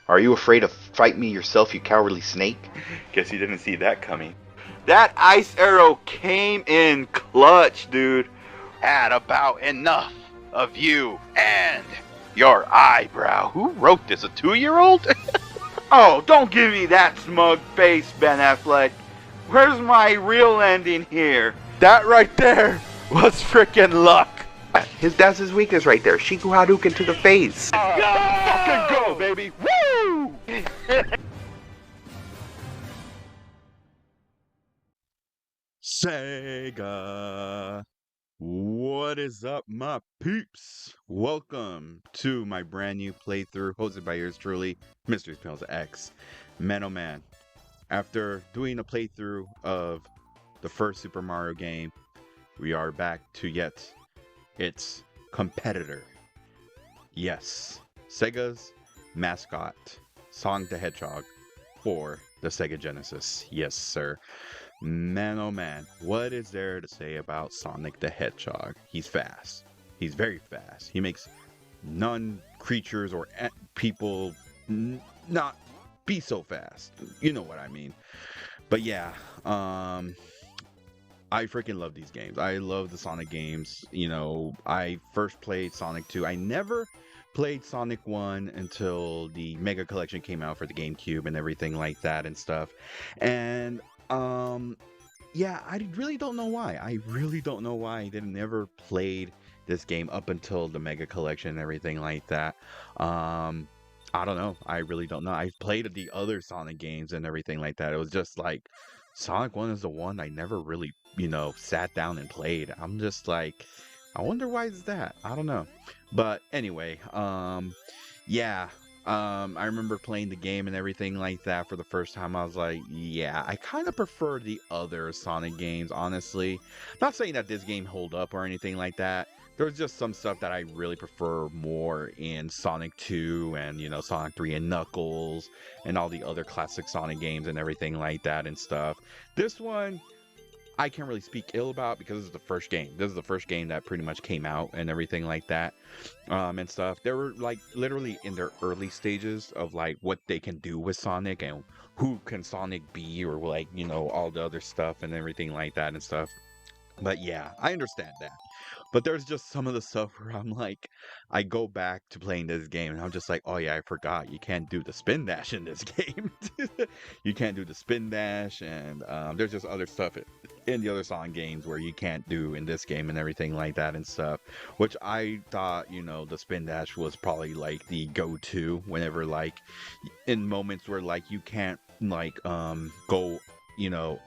Are you afraid to fight me yourself, you cowardly snake? Guess you didn't see that coming. That ice arrow came in clutch, dude. Had about enough of you and your eyebrow. Who wrote this? A 2-year-old? Oh, don't give me that smug face, Ben Affleck. Where's my real ending here? That right there was frickin' luck. That's his weakness right there. Shiku Hadouken to the face. Fucking go, baby. Woo! Sega. What is up, my peeps? Welcome to my brand new playthrough, hosted by yours truly, mrespnozax. Man, oh man. After doing a playthrough of the first Super Mario game, we are back to yet its competitor. Yes, Sega's mascot, Sonic the Hedgehog, for the Sega Genesis. Yes, sir. Man, oh man, what is there to say about Sonic the Hedgehog? He's fast. He's very fast. He makes non-creatures or people not be so fast. You know what I mean. But yeah, I freaking love these games. I love the Sonic games. You know, I first played Sonic 2. I never played Sonic 1 until the Mega Collection came out for the GameCube and everything like that and stuff. And yeah, I really don't know why. I really don't know why I never played this game up until the Mega Collection and everything like that. I don't know. I really don't know. I've played the other Sonic games and everything like that. It was just like Sonic 1 is the one I never really, sat down and played. I'm just like, I wonder why is that? I don't know. But anyway, yeah. I remember playing the game and everything like that for the first time. I was like, yeah, I kind of prefer the other Sonic games, honestly. Not saying that this game hold up or anything like that. There's just some stuff that I really prefer more in Sonic 2 and, Sonic 3 and Knuckles and all the other classic Sonic games and everything like that and stuff. This one, I can't really speak ill about because this is the first game. This is the first game that pretty much came out and everything like that, and stuff. They were like literally in their early stages of like what they can do with Sonic and who can Sonic be, or like all the other stuff and everything like that and stuff. But yeah, I understand that. But there's just some of the stuff where I'm like, I go back to playing this game and I'm just like, oh yeah, I forgot you can't do the spin dash in this game. You can't do the spin dash, and there's just other stuff in the other Sonic games where you can't do in this game and everything like that and stuff. Which I thought, the spin dash was probably like the go-to whenever like in moments where like you can't like go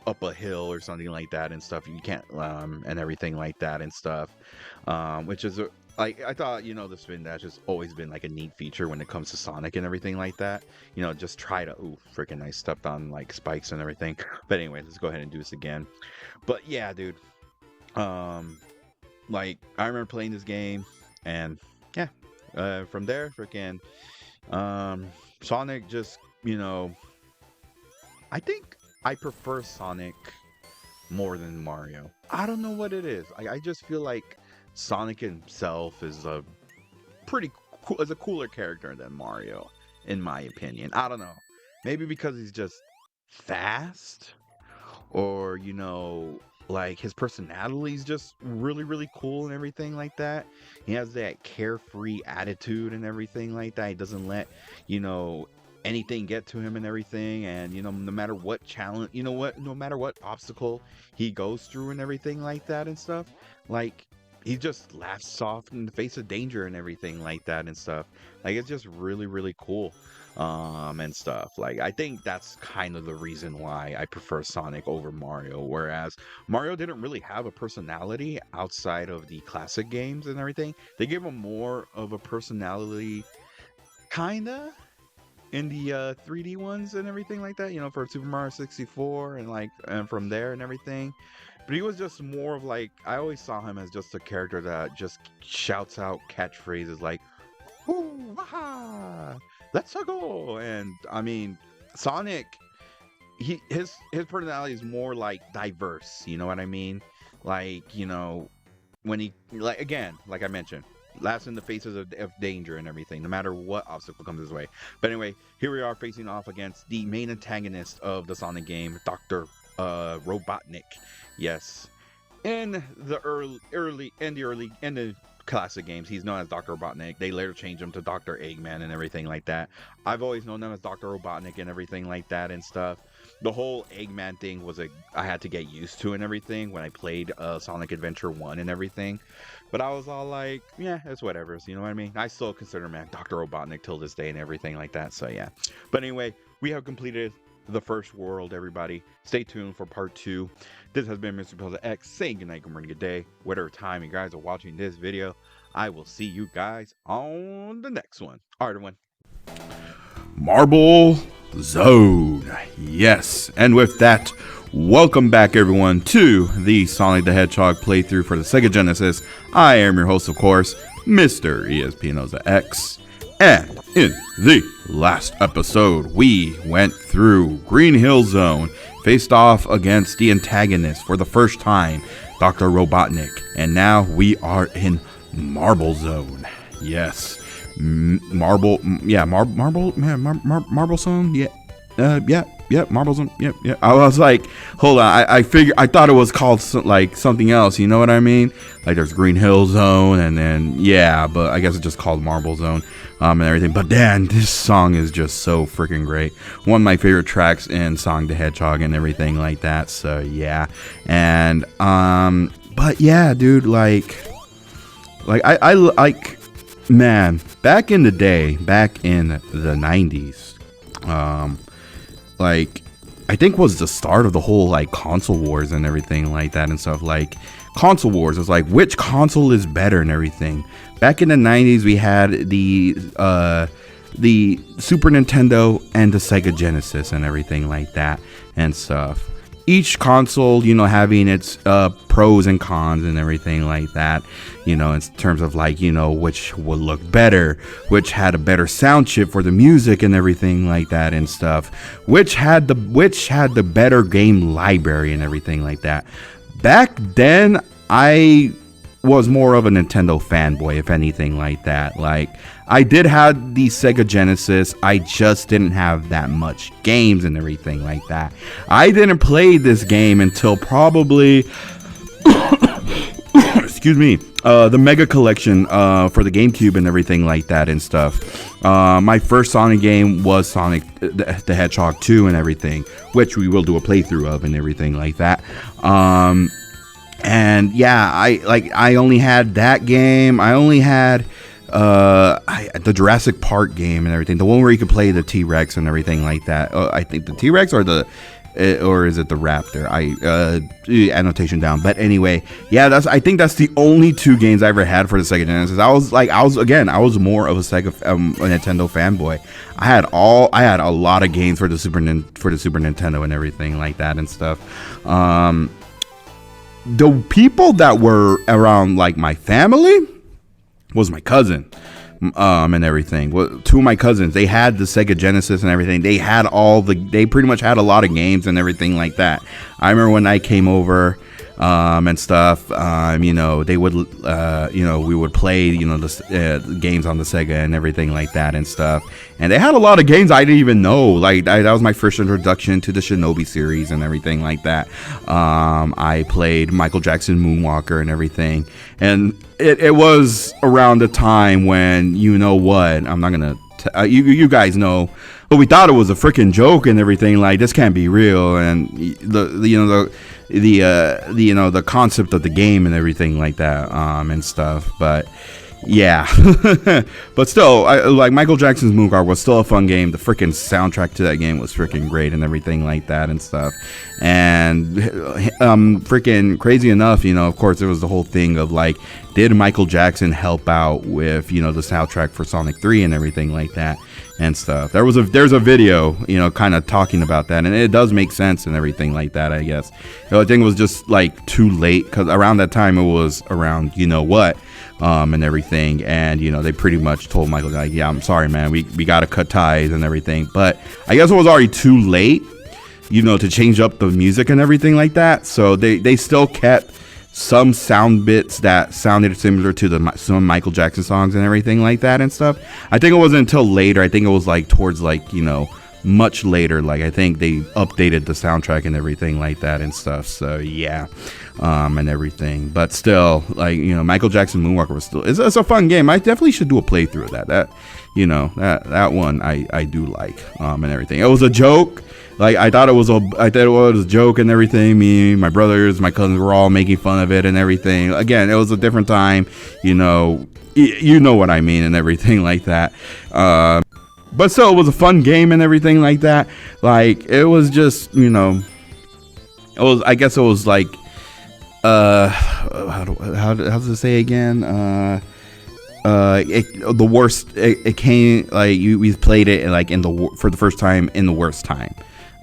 up a hill or something like that and stuff. You can't and everything like that and stuff, which is like I thought the spin dash has always been like a neat feature when it comes to Sonic and everything like that. Just try to freaking I stepped on like spikes and everything. But anyway, let's go ahead and do this again. But yeah, dude, like I remember playing this game, and yeah, from there freaking Sonic just I think I prefer Sonic more than Mario. I don't know what it is. I just feel like Sonic himself is a is a cooler character than Mario, in my opinion. I don't know. Maybe because he's just fast, or like his personality is just really, really cool and everything like that. He has that carefree attitude and everything like that. He doesn't let anything get to him and everything, and no matter what challenge, no matter what obstacle he goes through and everything like that and stuff, like he just laughs soft in the face of danger and everything like that and stuff. Like it's just really, really cool, and stuff. Like I think that's kind of the reason why I prefer Sonic over Mario, whereas Mario didn't really have a personality outside of the classic games and everything. They gave him more of a personality, kinda, in the 3D ones and everything like that, for Super Mario 64 and like and from there and everything. But he was just more of like, I always saw him as just a character that just shouts out catchphrases like "Woo, waha, let's go!" And I mean, Sonic, his personality is more like diverse. You know what I mean? Like when he, like again, like I mentioned, laughs in the faces of danger and everything, no matter what obstacle comes his way. But anyway, here we are facing off against the main antagonist of the Sonic game, Dr. Robotnik. Yes. In the early classic games, he's known as Dr. Robotnik. They later changed him to Dr. Eggman and everything like that. I've always known him as Dr. Robotnik and everything like that and stuff. The whole Eggman thing was I had to get used to and everything when I played Sonic Adventure 1 and everything. But I was all like, yeah, it's whatever. You know what I mean? I still consider him Dr. Robotnik till this day and everything like that. So yeah. But anyway, we have completed the first world, everybody. Stay tuned for part 2. This has been Mr. Pills X saying good night, good morning, good day. Whatever time you guys are watching this video, I will see you guys on the next one. All right, everyone. Marble Zone. Yes, and with that, welcome back everyone to the Sonic the Hedgehog playthrough for the Sega Genesis. I am your host, of course, Mr. ESP. And in the last episode, we went through Green Hill Zone, faced off against the antagonist for the first time, Dr. Robotnik, and now we are in Marble Zone. Yes. Marble Zone, yeah, Marble Zone, yeah. I was like, hold on, I thought it was called like something else, you know what I mean? Like there's Green Hill Zone, and then yeah, but I guess it's just called Marble Zone, and everything. But Dan, this song is just so freaking great. One of my favorite tracks in Sonic the Hedgehog and everything like that. So yeah, and but yeah, dude, like I like. Man, back in the day, back in the 90s, like, I think was the start of the whole, like, console wars and everything like that and stuff. Like, console wars was like, which console is better and everything. Back in the 90s, we had the Super Nintendo and the Sega Genesis and everything like that and stuff. Each console, you know, having its pros and cons and everything like that, you know, in terms of like, you know, which would look better, which had a better sound chip for the music and everything like that and stuff, which had the better game library and everything like that. Back then, I was more of a Nintendo fanboy, if anything like that. Like, I did have the Sega Genesis, I just didn't have that much games and everything like that. I didn't play this game until probably excuse me, the Mega Collection for the GameCube and everything like that and stuff. My first Sonic game was Sonic the Hedgehog 2 and everything, which we will do a playthrough of and everything like that. And yeah, I only had that game. I only had the Jurassic Park game and everything, the one where you could play the T-Rex and everything like that. I think the T-Rex or is it the Raptor? Annotation down. But anyway, yeah, I think that's the only two games I ever had for the Sega Genesis. I was more of a Nintendo fanboy. I had a lot of games for the Super Nintendo and everything like that and stuff. The people that were around, like my family, was my cousin, and everything. Well, two of my cousins, they had the Sega Genesis and everything. They pretty much had a lot of games and everything like that. I remember when I came over, and stuff, you know, they would, you know, we would play, you know, the games on the Sega and everything like that and stuff. And they had a lot of games I didn't even know. Like, that was my first introduction to the Shinobi series and everything like that. I played Michael Jackson Moonwalker and everything. And it was around the time when, you know what, I'm not gonna, you guys know, but we thought it was a freaking joke and everything. Like, this can't be real. And the concept of the game and everything like that, and stuff. But yeah, but still, like Michael Jackson's Moonwalker was still a fun game. The freaking soundtrack to that game was freaking great and everything like that and stuff. And freaking crazy enough, you know, of course, there was the whole thing of like, did Michael Jackson help out with, you know, the soundtrack for Sonic 3 and everything like that and stuff. There's a video, you know, kind of talking about that, and it does make sense and everything like that, I guess. I think it was just like too late, because around that time it was around, you know what, and everything, and you know, they pretty much told Michael, like, yeah, I'm sorry, man, we gotta cut ties and everything. But I guess it was already too late, you know, to change up the music and everything like that. So they still kept some sound bits that sounded similar to some Michael Jackson songs and everything like that and stuff. I think it wasn't until later. I think it was like towards like, you know, much later. Like I think they updated the soundtrack and everything like that and stuff. So yeah, and everything. But still, like, you know, Michael Jackson Moonwalker was still, it's a fun game. I definitely should do a playthrough of that. You know, that one I do like, and everything. It was a joke. Like I thought it was a joke and everything. Me, my brothers, my cousins were all making fun of it and everything. Again, it was a different time. You know, you know what I mean and everything like that. But still, it was a fun game and everything like that. Like it was just, you know, I guess it was like, how does it say again? The worst. It came like we played it like for the first time in the worst time.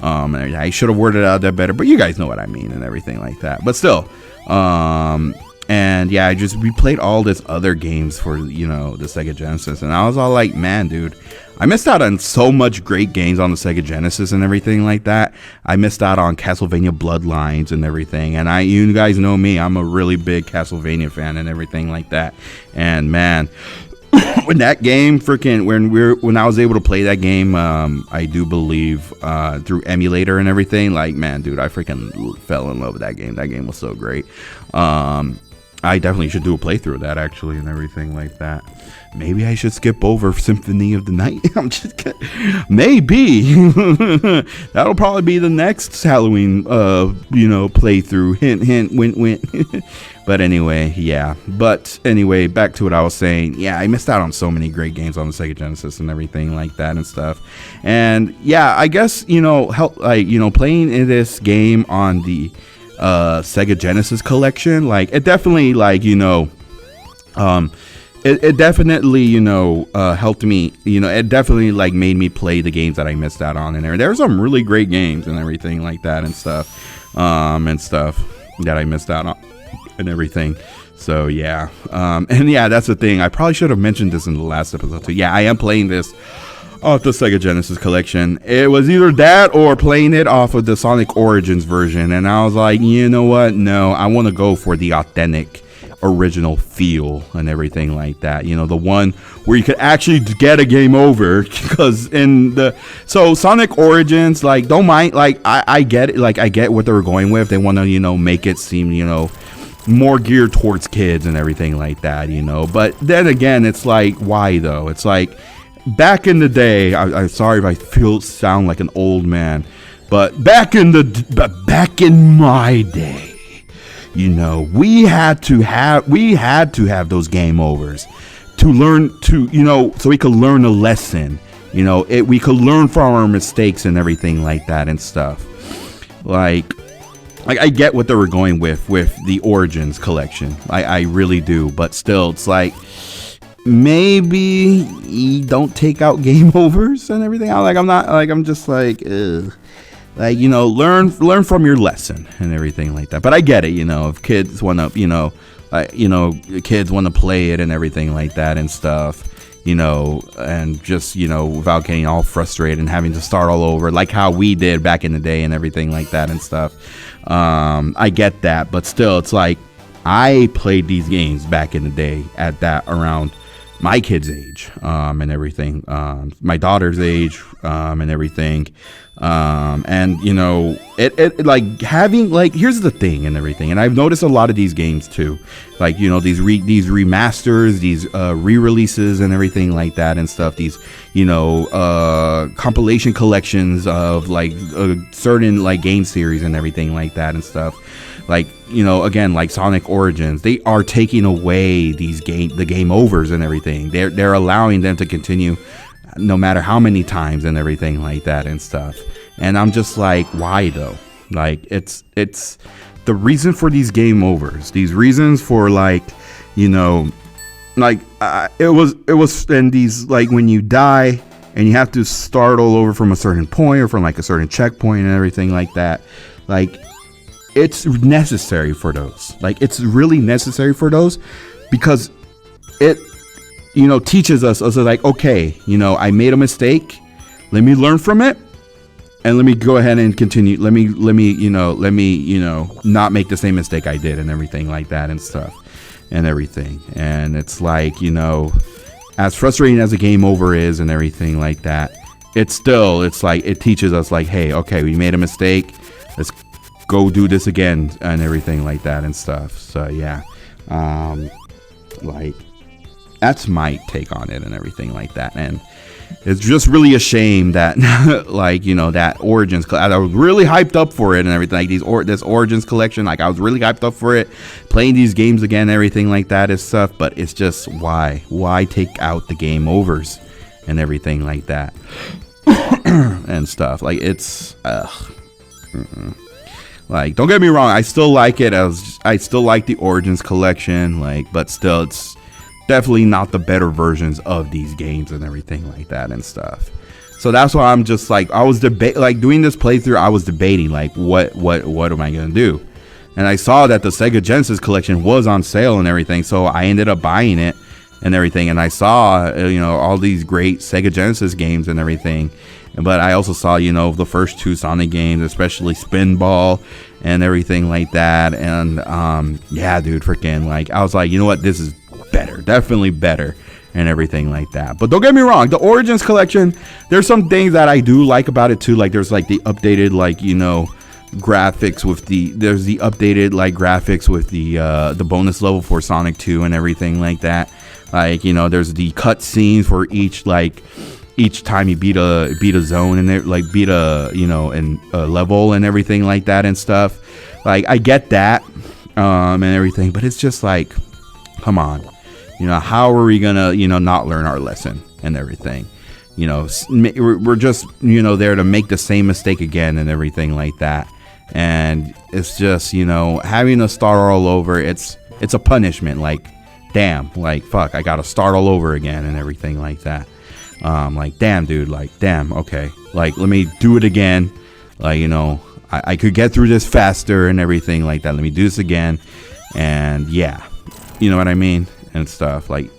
I should have worded it out that better, but you guys know what I mean and everything like that. But still, and yeah, we played all this other games for, you know, the Sega Genesis, and I was all like, man, dude, I missed out on so much great games on the Sega Genesis and everything like that. I missed out on Castlevania Bloodlines and everything, and you guys know me, I'm a really big Castlevania fan and everything like that. And man, when that game when I was able to play that game, I do believe through emulator and everything, like, man, dude, I freaking fell in love with that game. That game was so great. I definitely should do a playthrough of that actually and everything like that. Maybe I should skip over Symphony of the Night. I'm just kidding. Maybe that'll probably be the next Halloween you know, playthrough. Hint, hint, wink, wink. But anyway, yeah. But anyway, back to what I was saying. Yeah, I missed out on so many great games on the Sega Genesis and everything like that and stuff. And yeah, I guess, you know, playing in this game on the Sega Genesis collection, like it definitely, like, you know, it definitely, you know, helped me, you know, it definitely like made me play the games that I missed out on. And there were some really great games and everything like that and stuff that I missed out on and everything. So yeah, and yeah, that's the thing. I probably should have mentioned this in the last episode too. Yeah, I am playing this off the Sega Genesis collection. It was either that or playing it off of the Sonic Origins version, and I was like, you know what, no, I want to go for the authentic original feel and everything like that, you know, the one where you could actually get a game over. Because so Sonic Origins, like, don't mind, like, I get it, like, I get what they were going with. They want to, you know, make it seem, you know, more geared towards kids and everything like that, you know. But then again, it's like, why though? It's like, back in the day, I'm sorry if I sound like an old man, but back in my day, you know, we had to have those game overs to learn to, you know, so we could learn a lesson, you know, we could learn from our mistakes and everything like that and stuff. Like I get what they were going with the Origins collection. I really do, but still, it's like, maybe you don't take out game overs and everything. I'm just like, ugh. Like, you know, learn from your lesson and everything like that. But I get it, you know, if kids want to, you know, kids want to play it and everything like that and stuff, you know, and just, you know, without getting all frustrated and having to start all over, like how we did back in the day and everything like that and stuff. I get that, but still, it's like, I played these games back in the day at that around my kid's age, and everything, my daughter's age, and everything. And you know, it like having, like, here's the thing and everything. And I've noticed a lot of these games too, like, you know, these remasters, these re-releases and everything like that and stuff. These, you know, compilation collections of like certain like game series and everything like that and stuff. Like, you know, again, like Sonic Origins, they are taking away the game overs and everything. They're allowing them to continue no matter how many times and everything like that and stuff. And I'm just like, why though? Like, it's the reason for these game overs, these reasons for, like, you know, like it was and these, like, when you die and you have to start all over from a certain point or from like a certain checkpoint and everything like that, like, it's necessary for those. Like, it's really necessary for those, because it, you know, teaches us also, like, okay, you know, I made a mistake, let me learn from it, And let me go ahead and continue. Let me not make the same mistake I did and everything like that and stuff and everything. And it's like, as frustrating as a game over is and everything like that, it's like it teaches us like, hey, okay, we made a mistake. Let's go do this again and everything like that and stuff. So yeah, like that's my take on it and everything like that. And it's just really a shame that like, that Origins, I was really hyped up for it and everything, like this Origins collection, like I was really hyped up for it, playing these games again, everything like that and stuff. But it's just why take out the game overs and everything like that and stuff. Like it's like, don't get me wrong, I still like it. I still like the Origins collection, like, but still it's definitely not the better versions of these games and everything like that and stuff. So that's why I'm just like, I was like doing this playthrough, I was debating like what am I gonna do? And I saw that the Sega Genesis collection was on sale and everything, so I ended up buying it and everything. And I saw all these great Sega Genesis games and everything, but I also saw the first two Sonic games, especially Spinball and everything like that. And yeah, dude, freaking like, I was like, you know what, this is better, definitely better and everything like that. But don't get me wrong, the Origins collection, there's some things that I do like about it too. Like there's like the updated graphics with the updated like graphics with the bonus level for Sonic 2 and everything like that. Like there's the cut scenes for each time you beat a zone and there like beat a level and everything like that and stuff. Like I get that and everything, but it's just like, come on, how are we gonna not learn our lesson and everything? We're just there to make the same mistake again and everything like that. And it's just having to start all over. It's a punishment. Like, damn, like fuck, I gotta start all over again and everything like that. Like, damn, dude, like, damn, okay, like, let me do it again. Like, I could get through this faster and everything like that. Let me do this again. And yeah, you know what I mean and stuff. Like,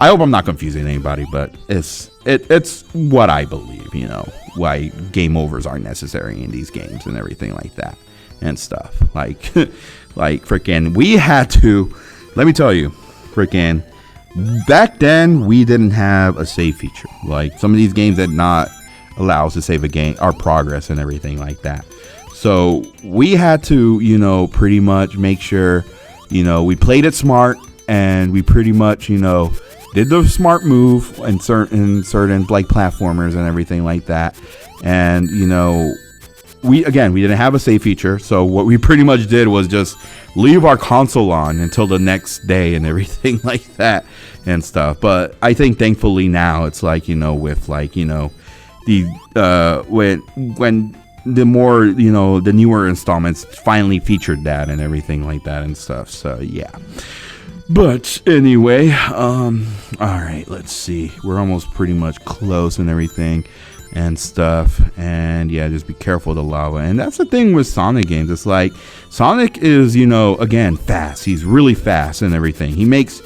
I hope I'm not confusing anybody, but it's what I believe, why game overs are necessary in these games and everything like that and stuff. Like like freaking we had to, let me tell you, freaking back then we didn't have a save feature. Like some of these games did not allow us to save a game, our progress and everything like that. So we had to pretty much make sure we played it smart, and we pretty much did the smart move in certain like platformers and everything like that. And we didn't have a save feature, so what we pretty much did was just leave our console on until the next day and everything like that and stuff. But I think thankfully now it's like with like the when the more the newer installments finally featured that and everything like that and stuff. So yeah. But anyway, all right, let's see, we're almost pretty much close and everything and stuff. And yeah, just be careful of the lava. And that's the thing with Sonic games, it's like Sonic is again fast. He's really fast and everything. He makes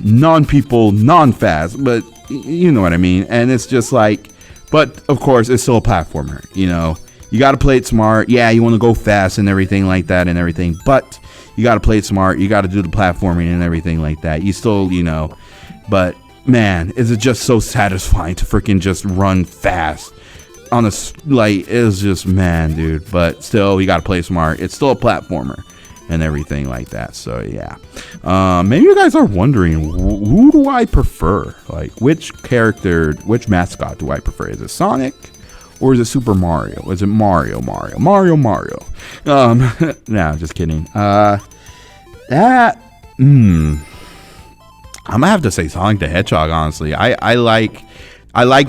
non-people non-fast, but you know what I mean. And it's just like, but of course it's still a platformer. You got to play it smart. Yeah, you want to go fast and everything like that and everything, but you got to play it smart. You got to do the platforming and everything like that. You still, but man, is it just so satisfying to freaking just run fast on a, like, it's just, man, dude. But still, you got to play smart. It's still a platformer and everything like that. So yeah, maybe you guys are wondering, who do I prefer? Like, which character, which mascot do I prefer? Is it Sonic? Or is it Super Mario? Is it Mario? No, just kidding. I'm gonna have to say Sonic the Hedgehog, honestly. I like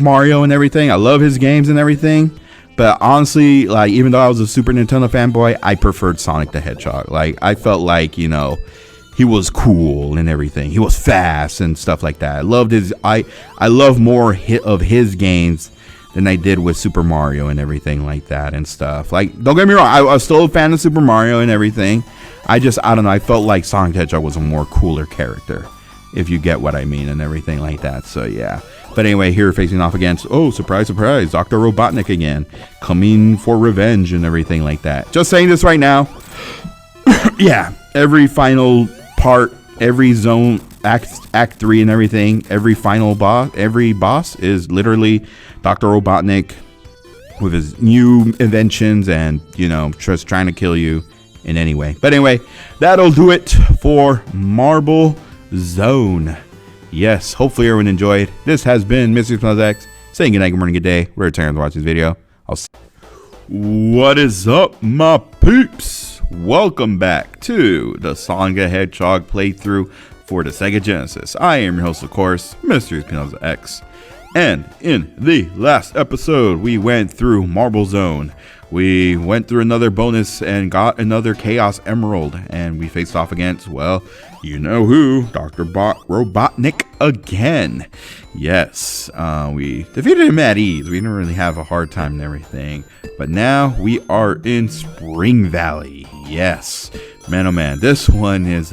Mario and everything. I love his games and everything. But honestly, like, even though I was a Super Nintendo fanboy, I preferred Sonic the Hedgehog. Like, I felt like, he was cool and everything. He was fast and stuff like that. I loved I love more of his games than I did with Super Mario and everything like that and stuff. Like, don't get me wrong, I was still a fan of Super Mario and everything. I don't know, I felt like Sonic the Hedgehog was a more cooler character if you get what I mean and everything like that. So yeah. But anyway, here facing off against, oh, surprise, surprise, Dr. Robotnik again, coming for revenge and everything like that. Just saying this right now. Yeah, every final part, every zone, act 3 and everything, every final boss, every boss is literally Dr. Robotnik with his new inventions and, you know, just trying to kill you in any way. But anyway, that'll do it for Marble Zone. Yes, hopefully everyone enjoyed. This has been Mr. mrespnozax saying good night, good morning, good day. We're tired to watch this video. I'll see. What is up, my peeps? Welcome back to the Sonic the Hedgehog playthrough for the Sega Genesis. I am your host, of course, Mr. mrespnozax. And in the last episode, we went through Marble Zone. We went through another bonus and got another Chaos Emerald. And we faced off against, well, you know who, Dr. Robotnik again. Yes, we defeated him at ease. We didn't really have a hard time and everything. But now we are in Spring Valley. Yes, man, oh man, this one is,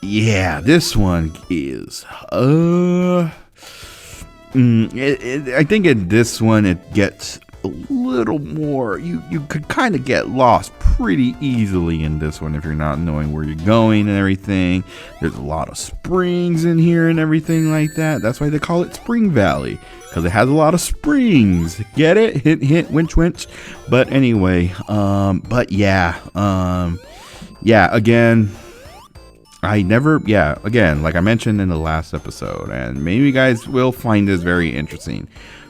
yeah, this one is, I think in this one it gets a little more, you could kind of get lost pretty easily in this one if you're not knowing where you're going and everything. There's a lot of springs in here and everything like that. That's why they call it Spring Valley, because it has a lot of springs. Get it? Hint, hint, winch, winch. But anyway, but yeah, again, again, like I mentioned in the last episode, and maybe you guys will find this very interesting.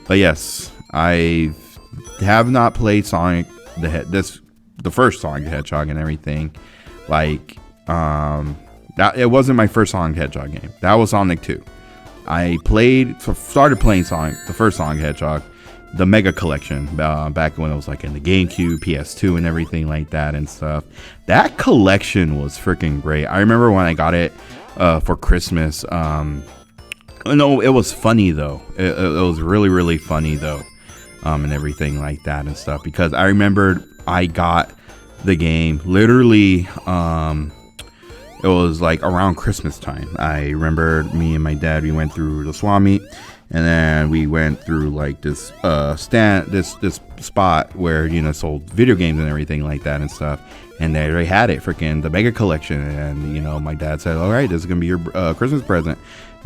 But yes, I have not played Sonic the first Sonic the Hedgehog and everything. Like, that it wasn't my first Sonic the Hedgehog game. That was Sonic 2. I started playing Sonic, the first Sonic the Hedgehog, the Mega Collection, back when it was like in the GameCube, PS2, and everything like that and stuff. That collection was freaking great. I remember when I got it for Christmas. No, it was funny though. It was really, really funny though, and everything like that and stuff. Because I remembered I got the game literally. It was like around Christmas time. I remember me and my dad, we went through the swap meet, and then we went through like this this spot where, you know, sold video games and everything like that and stuff. And they had it, freaking the Mega Collection. And, you know, my dad said, all right, this is gonna be your Christmas present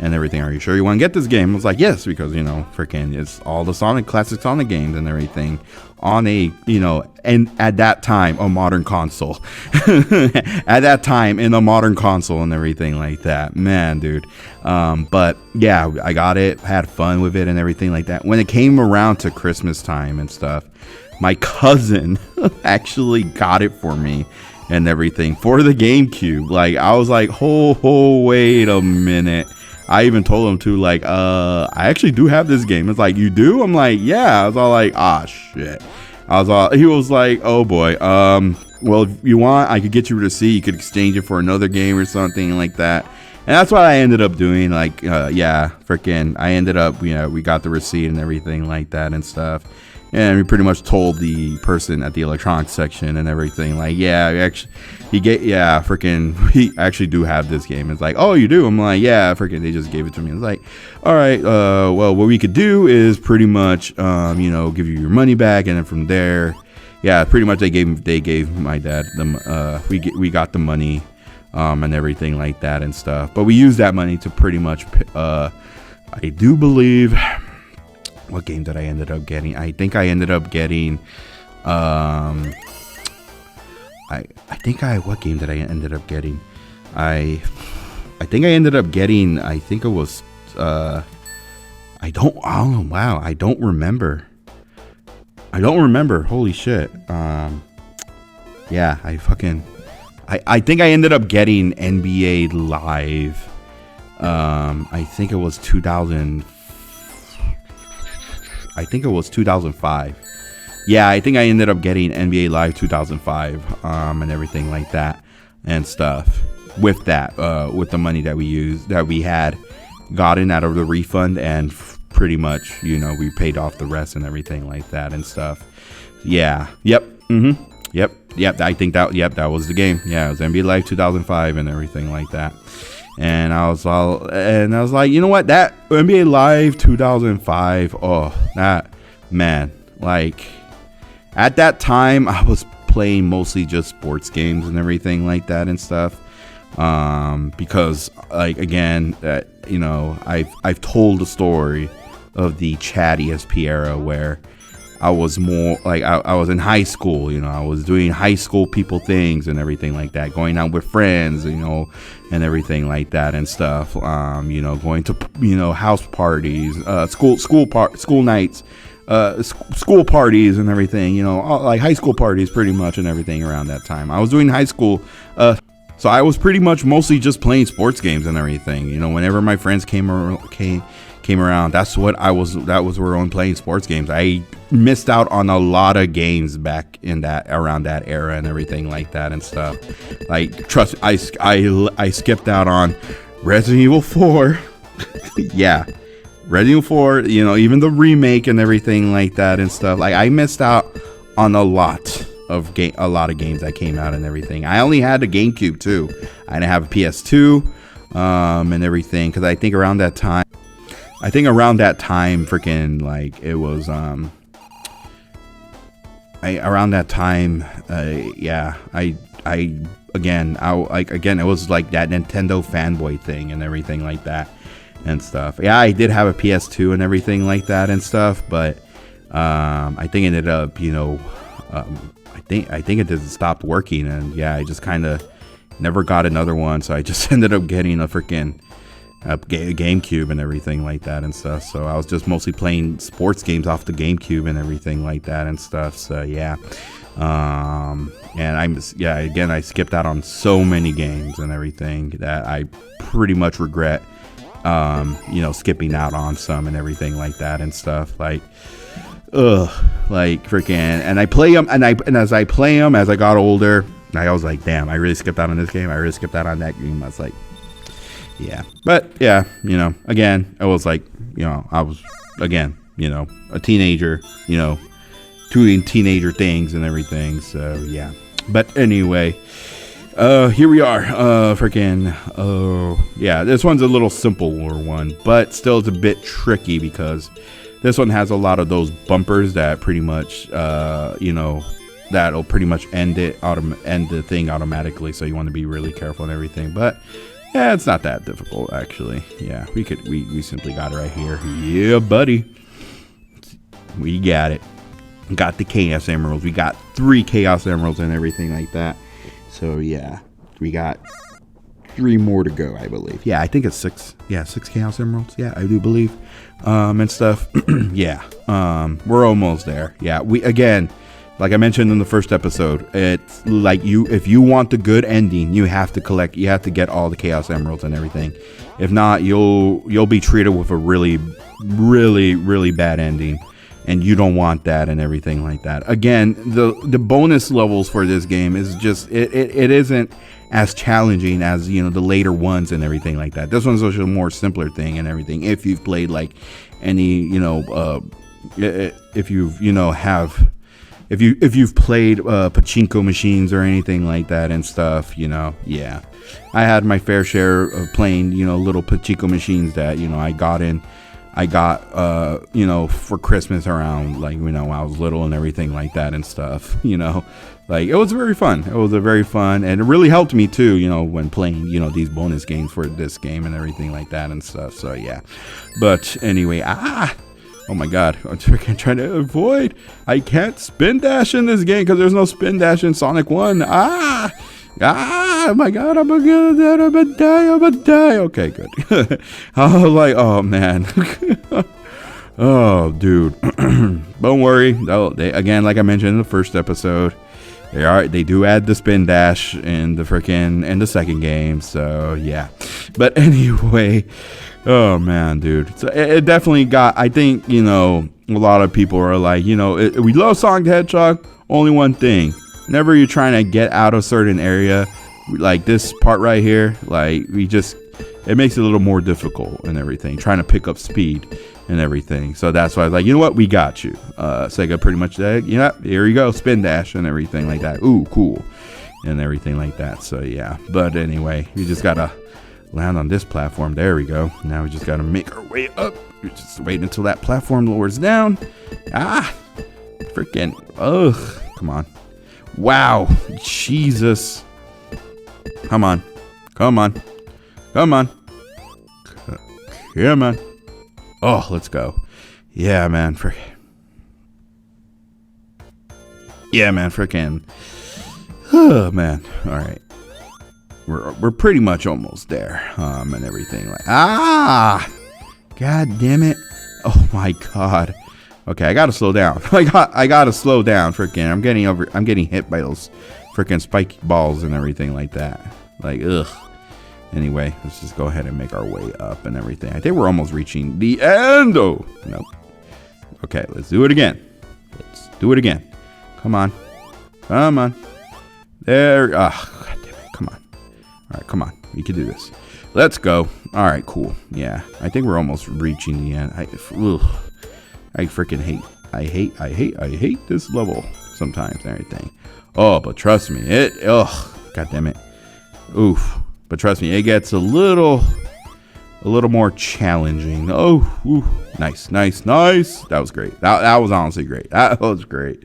and everything. Are you sure you want to get this game? I was like, yes, because, you know, freaking it's all the classic Sonic games and everything on a, you know, and at that time a modern console. At that time in a modern console and everything like that, man, dude. But yeah, I got it, had fun with it and everything like that. When it came around to Christmas time and stuff, my cousin actually got it for me and everything for the GameCube. Like, I was like, oh, wait a minute. I even told him to, like, I actually do have this game. It's like, you do? I'm like, yeah. I was all like, ah, shit. He was like, oh boy. Well, if you want, I could get you a receipt. You could exchange it for another game or something like that. And that's what I ended up doing. Like, yeah, freaking, I ended up, you know, we got the receipt and everything like that and stuff. And we pretty much told the person at the electronics section and everything, like, yeah, we actually do have this game. It's like, oh, you do? I'm like, yeah, freaking, they just gave it to me. It's like, all right, well, what we could do is pretty much, you know, give you your money back, and then from there, yeah, pretty much they gave my dad we got the money, and everything like that and stuff. But we used that money to pretty much, I do believe. What game did I ended up getting? I think I ended up getting, what game did I ended up getting? I think I ended up getting, I think it was, I don't remember. Holy shit. Yeah, I think I ended up getting NBA Live. I think it was 2005. Yeah, I think I ended up getting NBA Live 2005, and everything like that and stuff. With that, with the money that we had gotten out of the refund, and pretty much, you know, we paid off the rest and everything like that and stuff. Yeah. Yep. Yep. I think that. Yep. That was the game. Yeah, it was NBA Live 2005 and everything like that And I was like, you know what, that NBA Live 2005, oh, that, man, like, at that time I was playing mostly just sports games and everything like that and stuff, because, like, again, you know, I've told the story of the Chat ESP era where I was more like, I was in high school, you know, I was doing high school people things and everything like that, going out with friends, you know, and everything like that and stuff, you know, going to, you know, house parties, school nights, school parties and everything, you know, like high school parties pretty much and everything around that time. I was doing high school, so I was pretty much mostly just playing sports games and everything, you know, whenever my friends came around, that was where I'm playing sports games. I missed out on a lot of games back in around that era and everything like that and stuff. Like, trust, I skipped out on Resident Evil 4. Yeah, Resident Evil 4, you know, even the remake and everything like that and stuff. Like, I missed out on a lot of games that came out and everything. I only had a GameCube too. I didn't have a PS2 and everything, because I think around that time freaking, like, it was it was like that Nintendo fanboy thing and everything like that and stuff. Yeah, I did have a PS2 and everything like that and stuff, but I think it ended up, you know, I think it just stopped working, and yeah, I just kind of never got another one, so I just ended up getting a freaking GameCube and everything like that and stuff. So I was just mostly playing sports games off the GameCube and everything like that and stuff. So yeah, and again, I skipped out on so many games and everything that I pretty much regret, you know, skipping out on some and everything like that and stuff. Like, like freaking, and I play them, and as I play them, as I got older, I was like, damn, I really skipped out on this game. I really skipped out on that game. I was like, yeah, but yeah, you know, again, I was like, you know, I was, again, you know, a teenager, you know, doing teenager things and everything. So yeah, but anyway, here we are, yeah, this one's a little simpler one, but still it's a bit tricky because this one has a lot of those bumpers that pretty much, you know, that'll pretty much end the thing automatically. So you want to be really careful and everything, but yeah, it's not that difficult actually. Yeah, we simply got it right here. Yeah, buddy, we got it. Got the Chaos Emeralds. We got 3 Chaos Emeralds and everything like that. So yeah, we got 3 more to go, I believe. Yeah, I think it's 6. Yeah, 6 Chaos Emeralds. Yeah, I do believe. And stuff. Yeah, we're almost there. Yeah, we, again, like I mentioned in the first episode, it's like, if you want the good ending, you have to get all the Chaos Emeralds and everything. If not, you'll be treated with a really, really, really bad ending, and you don't want that and everything like that. Again, the bonus levels for this game is just, it isn't as challenging as, you know, the later ones and everything like that. This one's also a more simpler thing and everything. If you've played like any, you know, if you've, you know, if you've played pachinko machines or anything like that and stuff, you know, yeah, I had my fair share of playing, you know, little pachinko machines that, you know, I got you know, for Christmas around, like, you know, when I was little and everything like that and stuff, you know, like, it was very fun. It was a very fun, and it really helped me too, you know, when playing, you know, these bonus games for this game and everything like that and stuff. So yeah, but anyway, oh my god, I'm trying to avoid, I can't spin dash in this game because there's no spin dash in Sonic 1. Oh my god, I'm gonna die. Okay, good. I was like, oh man. Oh dude. Don't worry, again, like I mentioned in the first episode, they do add the spin dash in the second game. So yeah, but anyway, oh man, dude, so it definitely got, I think, you know, a lot of people are like, you know, we love Sonic the Hedgehog, only one thing, whenever you're trying to get out of a certain area, like this part right here, like, it makes it a little more difficult and everything, trying to pick up speed and everything. So that's why I was like, you know what, we got you. Sega pretty much said, yeah, here you go, spin dash and everything like that. Ooh, cool, and everything like that. So yeah, but anyway, you just gotta land on this platform. There we go. Now we just gotta make our way up. We just wait until that platform lowers down. Ah, freaking, ugh, come on. Wow, Jesus. Come on, come on, come on, come on. Oh, let's go. Yeah, man, yeah, man, freaking. Oh, man. All right. We're pretty much almost there. And everything like, god damn it. Oh my god. Okay, I gotta slow down. I gotta slow down. Freaking, I'm getting hit by those freaking spiky balls and everything like that. Like, ugh. Anyway, let's just go ahead and make our way up and everything. I think we're almost reaching the end. Oh, nope. Okay, let's do it again. Let's do it again. Come on. Come on. There. Oh, god damn it. Come on. All right, come on. You can do this. Let's go. All right, cool. Yeah, I think we're almost reaching the end. I freaking hate. I hate this level sometimes and everything. Oh, but trust me, god damn it. Oof. But trust me, it gets a little more challenging. Oh, ooh. Nice. That was great. That was honestly great. That was great.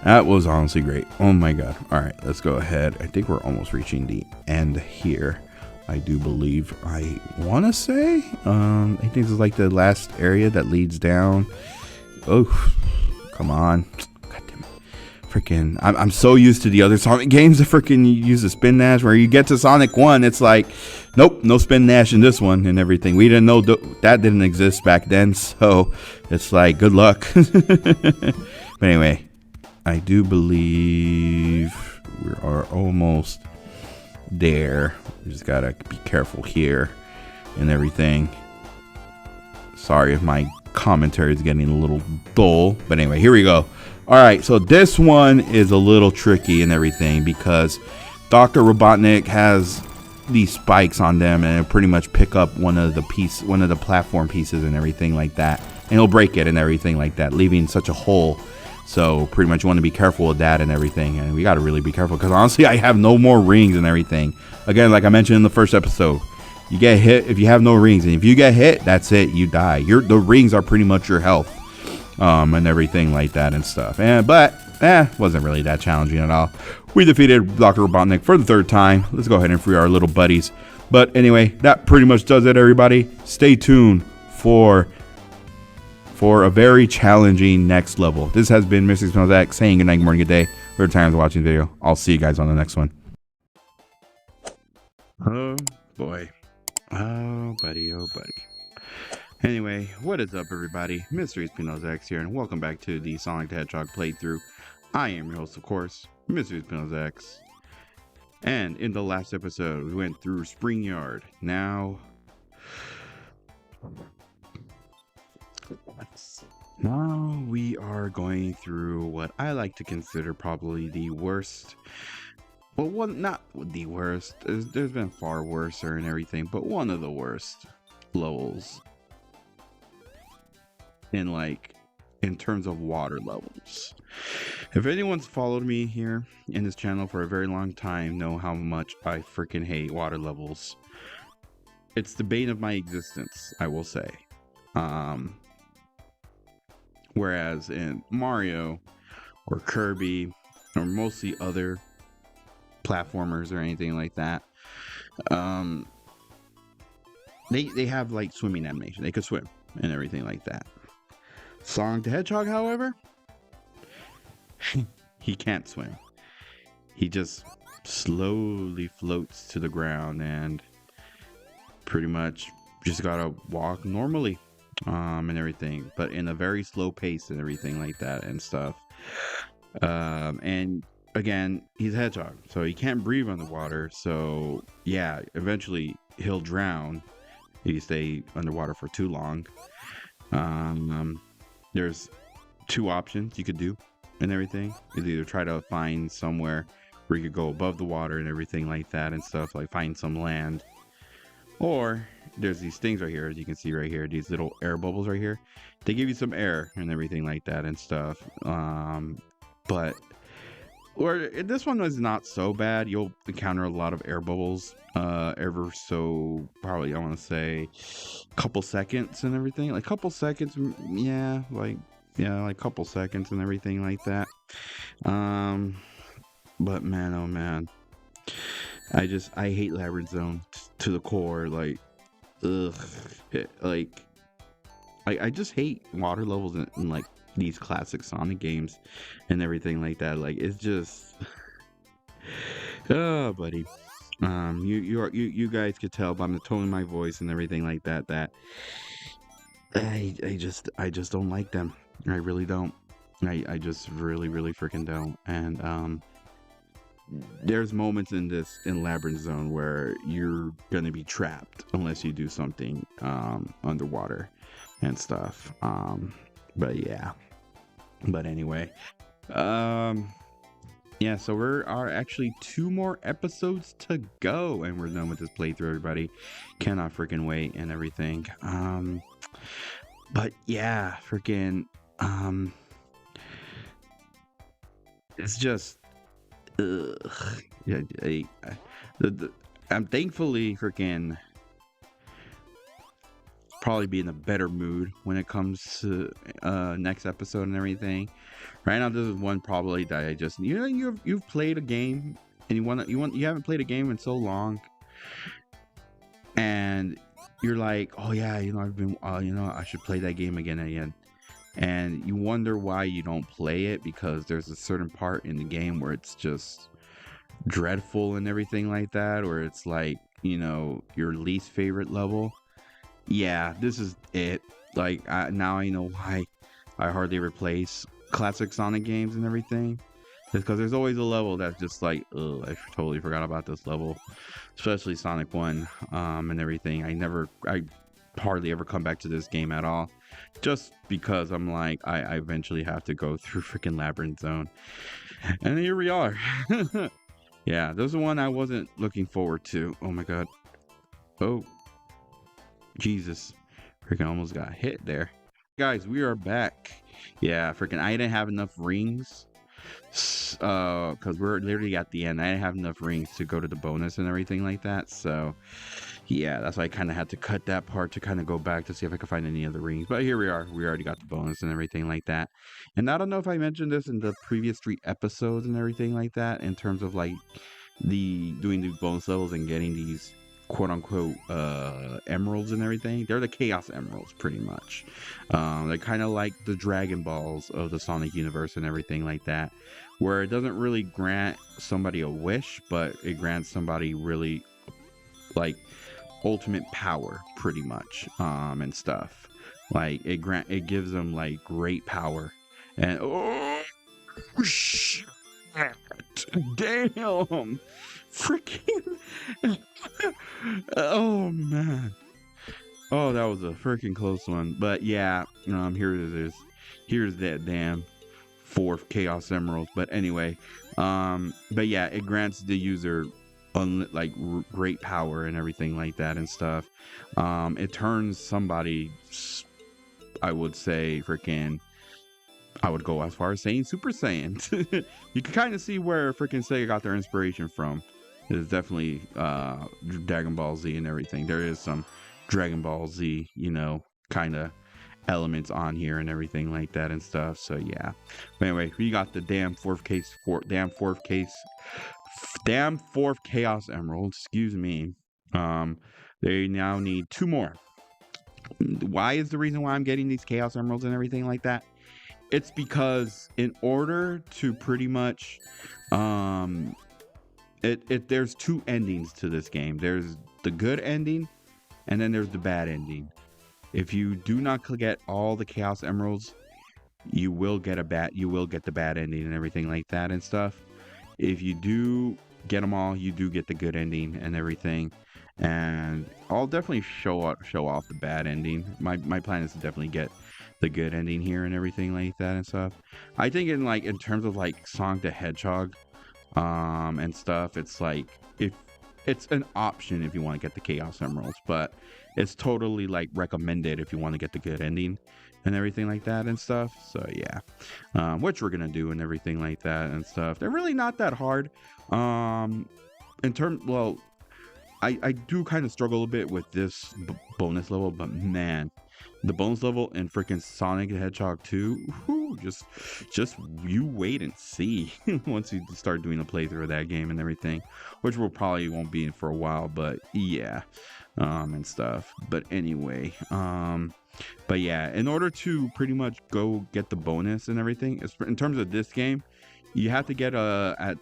That was honestly great. Oh my god. All right, let's go ahead. I think we're almost reaching the end here. I do believe. I want to say. I think this is like the last area that leads down. Oh, come on. God damn it. Freaking. I'm so used to the other Sonic games that freaking use the spin dash. Where you get to Sonic 1, it's like, nope, no spin dash in this one and everything. We didn't know that didn't exist back then. So it's like, good luck. But anyway. I do believe we are almost there. We just gotta be careful here and everything. Sorry if my commentary is getting a little dull, but anyway, here we go. All right, so this one is a little tricky and everything because Dr. Robotnik has these spikes on them and it'll pretty much pick up one of the platform pieces and everything like that, and he'll break it and everything like that, leaving such a hole. So pretty much you want to be careful with that and everything. And we got to really be careful because honestly, I have no more rings and everything. Again, like I mentioned in the first episode, you get hit if you have no rings. And if you get hit, that's it. You die. The rings are pretty much your health and everything like that and stuff. But wasn't really that challenging at all. We defeated Dr. Robotnik for the third time. Let's go ahead and free our little buddies. But anyway, that pretty much does it, everybody. Stay tuned for a very challenging next level. This has been mrespnozax saying good night, good morning, good day. For the times of watching the video. I'll see you guys on the next one. Oh boy. Oh buddy, oh buddy. Anyway, what is up everybody? mrespnozax here, and welcome back to the Sonic the Hedgehog playthrough. I am your host, of course, mrespnozax. And in the last episode, we went through Spring Yard. Now we are going through what I like to consider probably the worst. Well, not the worst. There's been far worse and everything, but one of the worst levels in terms of water levels. If anyone's followed me here in this channel for a very long time, know how much I freaking hate water levels. It's the bane of my existence, I will say. Whereas in Mario or Kirby or mostly other platformers or anything like that, they have like swimming animation. They could swim and everything like that. Sonic the Hedgehog, however, he can't swim. He just slowly floats to the ground and pretty much just gotta walk normally. And everything, but in a very slow pace and everything like that and stuff. And again, he's a hedgehog, so he can't breathe underwater. So yeah, eventually he'll drown if you stay underwater for too long. There's two options you could do and everything. Is either try to find somewhere where you could go above the water and everything like that and stuff, like find some land, or there's these things right here, as you can see right here, these little air bubbles right here. They give you some air and everything like that and stuff. But Or this one is not so bad. You'll encounter a lot of air bubbles, ever so probably I want to say, couple seconds and everything. Like couple seconds, like couple seconds and everything like that. But man, oh man, I hate Labyrinth Zone to the core. Like, ugh, I just hate water levels in like these classic Sonic games and everything like that. Like, it's just, oh, buddy. You guys could tell by the tone of my voice and everything like that that I just don't like them. I really don't. I just really freaking don't. And there's moments in Labyrinth Zone where you're gonna be trapped unless you do something underwater and stuff. But yeah. But anyway, yeah, so we are actually 2 more episodes to go, and we're done with this playthrough, everybody. Cannot freaking wait and everything. But yeah, freaking, it's just, yeah, I'm thankfully freaking probably be in a better mood when it comes to next episode and everything. Right now, this is one probably that I just, you've played a game and you haven't played a game in so long, and you're like, oh yeah, I've been, I should play that game again, and you wonder why you don't play it, because there's a certain part in the game where it's just dreadful and everything like that, or it's like, your least favorite level. Yeah, this is it. Like, now I know why I hardly replace classic Sonic games and everything. It's because there's always a level that's just like, ugh, I totally forgot about this level. Especially Sonic 1 and everything. I hardly ever come back to this game at all. Just because I'm like, I eventually have to go through freaking Labyrinth Zone. And here we are. Yeah, this is one I wasn't looking forward to. Oh my god. Oh. Jesus, freaking almost got hit there. Guys, we are back. Yeah, freaking I didn't have enough rings, because we're literally at the end. I didn't have enough rings to go to the bonus and everything like that, so yeah, that's why I kind of had to cut that part to kind of go back to see if I could find any other rings. But here we are. We already got the bonus and everything like that. And I don't know if I mentioned this in the previous 3 episodes and everything like that, in terms of like doing the bonus levels and getting these quote-unquote emeralds and everything. They're the Chaos Emeralds, pretty much. They're kind of like the Dragon Balls of the Sonic universe and everything like that, where it doesn't really grant somebody a wish, but it grants somebody really like ultimate power, pretty much, and stuff. Like it gives them like great power. And oh shit, damn, freaking oh man, oh, that was a freaking close one. But yeah, here it is. Here's that damn 4th Chaos Emerald. But anyway, but yeah, it grants the user great power and everything like that and stuff. It turns somebody, I would say, freaking, I would go as far as saying Super Saiyan. You can kind of see where freaking Sega got their inspiration from. It's definitely Dragon Ball Z and everything. There is some Dragon Ball Z, kind of elements on here and everything like that and stuff. So yeah. But anyway, we got the damn fourth Chaos Emerald. Excuse me. They now need 2 more. Why is the reason why I'm getting these Chaos Emeralds and everything like that? It's because in order to pretty much there's 2 endings to this game. There's the good ending, and then there's the bad ending. If you do not get all the Chaos Emeralds, you will get the bad ending and everything like that and stuff. If you do get them all, you do get the good ending and everything. And I'll definitely show off the bad ending. My plan is to definitely get the good ending here and everything like that and stuff. I think in terms of like Sonic the Hedgehog and stuff, it's like if it's an option if you want to get the Chaos Emeralds, but it's totally like recommended if you want to get the good ending and everything like that and stuff. So yeah, which we're gonna do and everything like that and stuff. They're really not that hard. In terms, well, I do kind of struggle a bit with this bonus level, but man, the bonus level in freaking Sonic the Hedgehog 2, whew, just you wait and see once you start doing a playthrough of that game and everything, which will probably won't be in for a while, but yeah, and stuff. But anyway, but yeah, in order to pretty much go get the bonus and everything, in terms of this game, you have to get I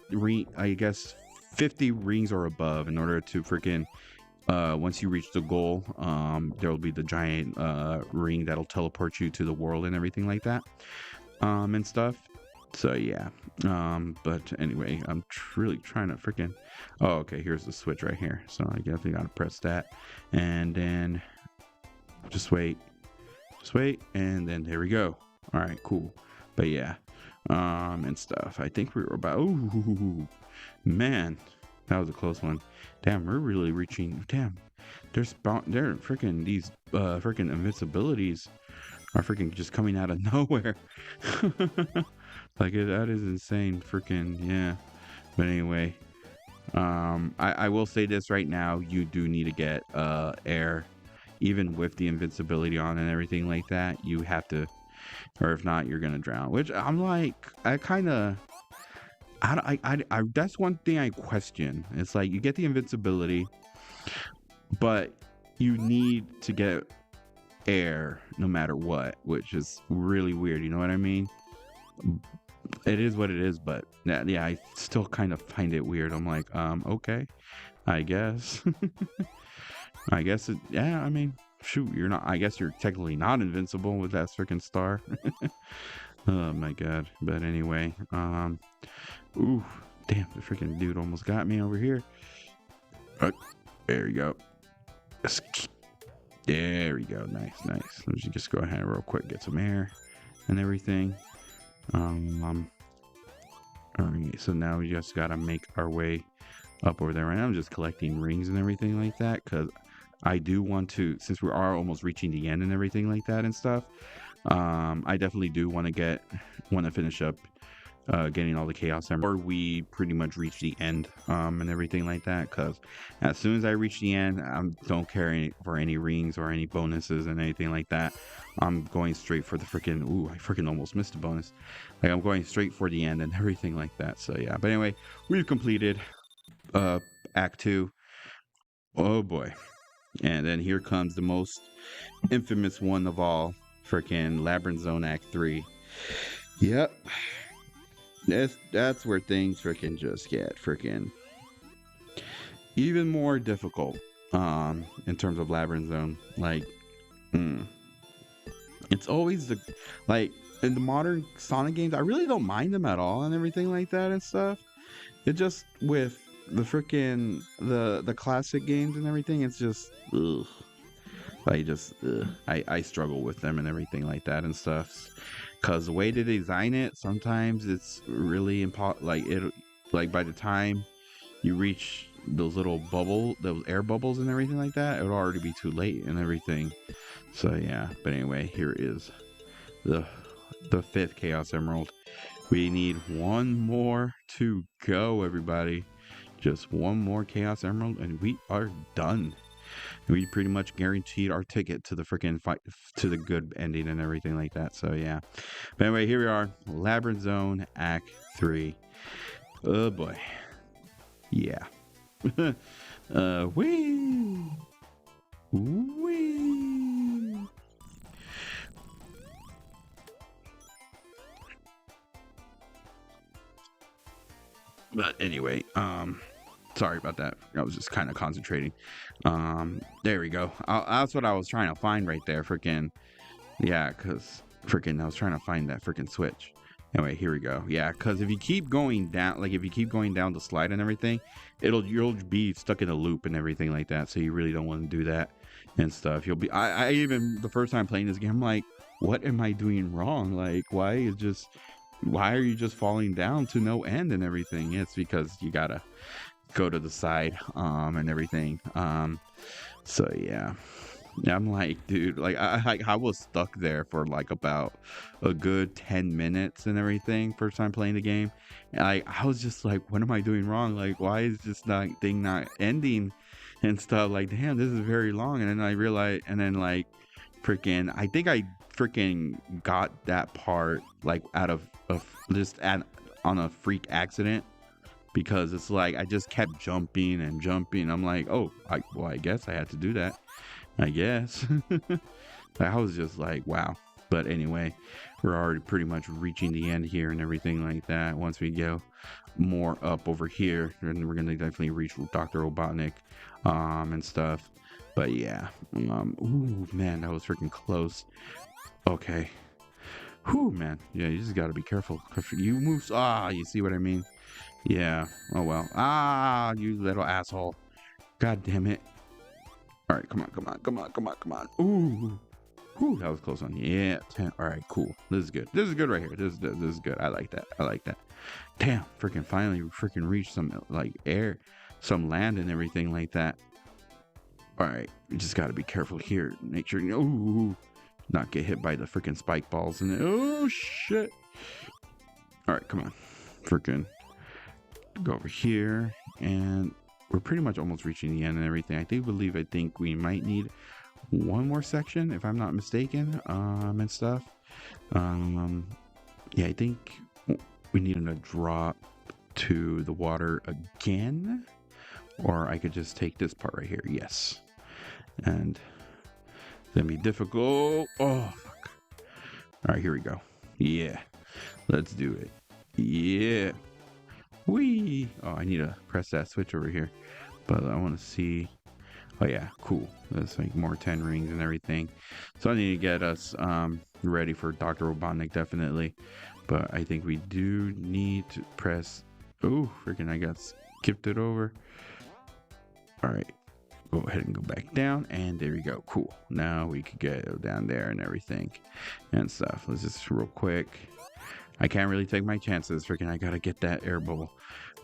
guess 50 rings or above in order to freaking once you reach the goal, there will be the giant ring that'll teleport you to the world and everything like that, and stuff. So yeah, but anyway, I'm really trying to freaking, oh okay, here's the switch right here, so I guess we gotta press that and then just wait, and then there we go. All right, cool. But yeah, and stuff, I think we were about, ooh man, that was a close one. Damn, we're really reaching. Damn, they're freaking, these freaking invincibilities are freaking just coming out of nowhere. Like that is insane. Freaking yeah. But anyway, I will say this right now: you do need to get air, even with the invincibility on and everything like that. You have to, or if not, you're gonna drown. Which I'm like, I that's one thing I question. It's like you get the invincibility, but you need to get air no matter what, which is really weird. You know what I mean? It is what it is, but yeah, I still kind of find it weird. I'm like, okay, I guess. I guess yeah, I mean, shoot, you're not, I guess you're technically not invincible with that freaking star. Oh my god. But anyway, ooh, damn, the freaking dude almost got me over here. Oh, there you go. There we go. Nice. Let's just go ahead real quick, get some air and everything. Alright, so now we just gotta make our way up over there. Right now I'm just collecting rings and everything like that, because I do want to, since we are almost reaching the end and everything like that and stuff, I definitely do want to finish up getting all the Chaos Emeralds, or we pretty much reach the end and everything like that, because as soon as I reach the end, I don't care for any rings or any bonuses and anything like that. I'm going straight for the freaking, ooh, I freaking almost missed a bonus. Like, I'm going straight for the end and everything like that. So yeah, but anyway, we've completed Act 2. Oh boy. And then here comes the most infamous one of all, freaking Labyrinth Zone Act 3. Yep. That's where things freaking just get freaking even more difficult in terms of Labyrinth Zone. Like, it's always the, like, in the modern Sonic games, I really don't mind them at all and everything like that and stuff. It just, with the freaking the classic games and everything, it's just ugh. Like, just I struggle with them and everything like that and stuff, because the way they design it, sometimes it's really like by the time you reach those little those air bubbles and everything like that, it would already be too late and everything. So yeah, but anyway, here is the 5th Chaos Emerald. We need one more to go, everybody. Just one more Chaos Emerald and we are done. We pretty much guaranteed our ticket to the freaking fight, to the good ending and everything like that. So yeah, but anyway, here we are, Labyrinth Zone Act 3. Oh boy, yeah. Wee. But anyway, sorry about that. I was just kind of concentrating. There we go. That's what I was trying to find right there. Freaking, yeah, because freaking I was trying to find that freaking switch. Anyway, here we go. Yeah, because if you keep going down, like if you keep going down the slide and everything, you'll be stuck in a loop and everything like that. So you really don't want to do that and stuff. You'll be, I even, the first time playing this game, I'm like, what am I doing wrong? Like, why are you just falling down to no end and everything? It's because you gotta go to the side and everything. So yeah. Yeah, I'm like, dude, like I was stuck there for like about a good 10 minutes and everything first time playing the game. And I was just like, what am I doing wrong? Like, why is this thing not ending and stuff? Like, damn, this is very long. And then I realized, and then like freaking, I think I freaking got that part like out of on a freak accident, because it's like I just kept jumping and jumping. I'm like, oh, I guess I had to do that. I guess. I was just like, wow. But anyway, we're already pretty much reaching the end here and everything like that. Once we go more up over here, then we're gonna definitely reach Dr. Robotnik and stuff. But yeah, ooh man, that was freaking close. Okay. Whew, man. Yeah, you just gotta be careful. You move. You see what I mean? Yeah. Oh well. You little asshole. God damn it. All right, come on. Ooh. Whew, that was close on. Yeah, 10. All right, cool. This is good. This is good right here. This is good. I like that. Damn, freaking finally freaking reached some like air, some land and everything like that. All right, you just got to be careful here. Make sure you not get hit by the freaking spike balls and oh shit. All right, come on. Freaking go over here, and we're pretty much almost reaching the end and everything. I think we might need one more section, if I'm not mistaken, and stuff. Yeah, I think we need to drop to the water again, or I could just take this part right here. Yes, and it's gonna be difficult. Oh, fuck. All right, here we go. Yeah, let's do it. Yeah. Whee! Oh, I need to press that switch over here, but I want to see. Oh yeah, cool. That's like more 10 rings and everything. So I need to get us ready for Dr. Robotnik, definitely. But I think we do need to press. Oh, freaking! I got skipped it over. All right, go ahead and go back down, and there we go. Cool. Now we could get down there and everything and stuff. Let's just real quick. I can't really take my chances. Freaking, I gotta get that air bubble.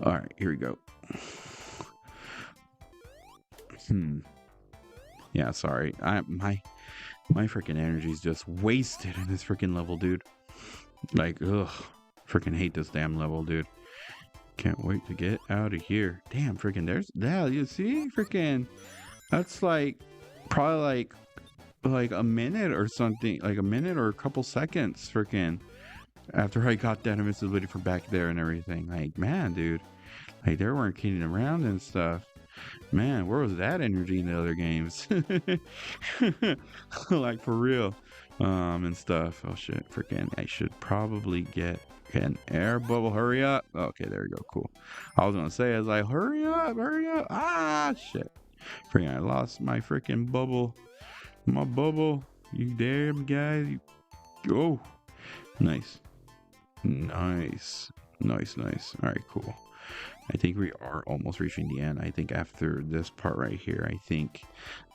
All right, here we go. Yeah, sorry. My freaking energy is just wasted in this freaking level, dude. Like, ugh. Freaking hate this damn level, dude. Can't wait to get out of here. Damn, freaking, there's that. You see? Freaking, that's like, probably like a minute or something. Like a minute or a couple seconds, freaking. After I got that invincibility from back there and everything. Like, man, dude. Like, they weren't kidding around and stuff. Man, where was that energy in the other games? Like, for real. And stuff. Oh, shit. Freaking, I should probably get an air bubble. Hurry up. Okay, there we go. Cool. I was going to say, I was like, hurry up. Ah, shit. Freaking, I lost my freaking bubble. My bubble. You damn guys. Oh, nice. Nice. All right, cool. I think we are almost reaching the end. I think after this part right here, I think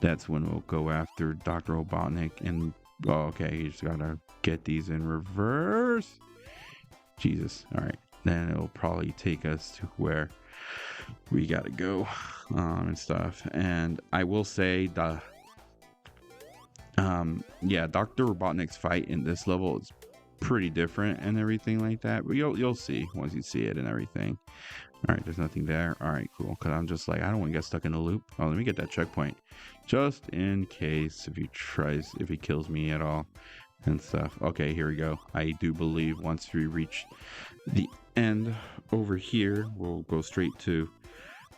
that's when we'll go after Dr. Robotnik. And okay, you just gotta get these in reverse. Jesus. All right, then it'll probably take us to where we gotta go and stuff. And I will say yeah, Dr. Robotnik's fight in this level is pretty different and everything like that, but you'll see once you see it and everything. All right, there's nothing there. All right, cool. Because I'm just like, I don't want to get stuck in a loop. Oh, let me get that checkpoint just in case if he kills me at all and stuff. Okay, here we go. I do believe once we reach the end over here, we'll go straight to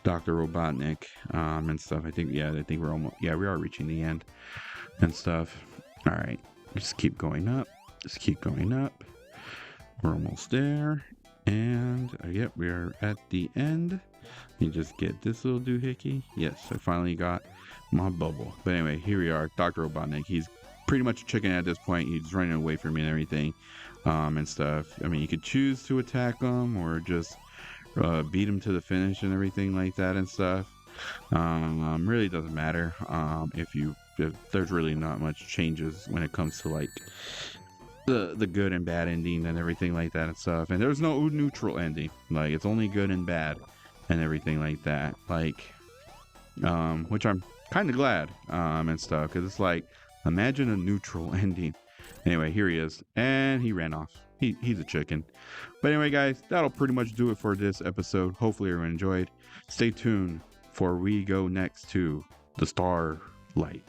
Dr. Robotnik and stuff. I think we're almost, we are reaching the end and stuff. All right, just keep going up. We're almost there. And yep, we are at the end. You just get this little doohickey. Yes, I finally got my bubble. But anyway, here we are. Dr. Robotnik. He's pretty much a chicken at this point. He's running away from me and everything and stuff. I mean, you could choose to attack him or just beat him to the finish and everything like that and stuff. Really doesn't matter if there's really not much changes when it comes to like the good and bad ending and everything like that and stuff. And there's no neutral ending. Like, it's only good and bad and everything like that. Like, which I'm kind of glad, and stuff, because it's like, imagine a neutral ending. Anyway, here he is, and he ran off. He's a chicken. But anyway, guys, that'll pretty much do it for this episode. Hopefully everyone enjoyed. Stay tuned for we go next to the Starlight.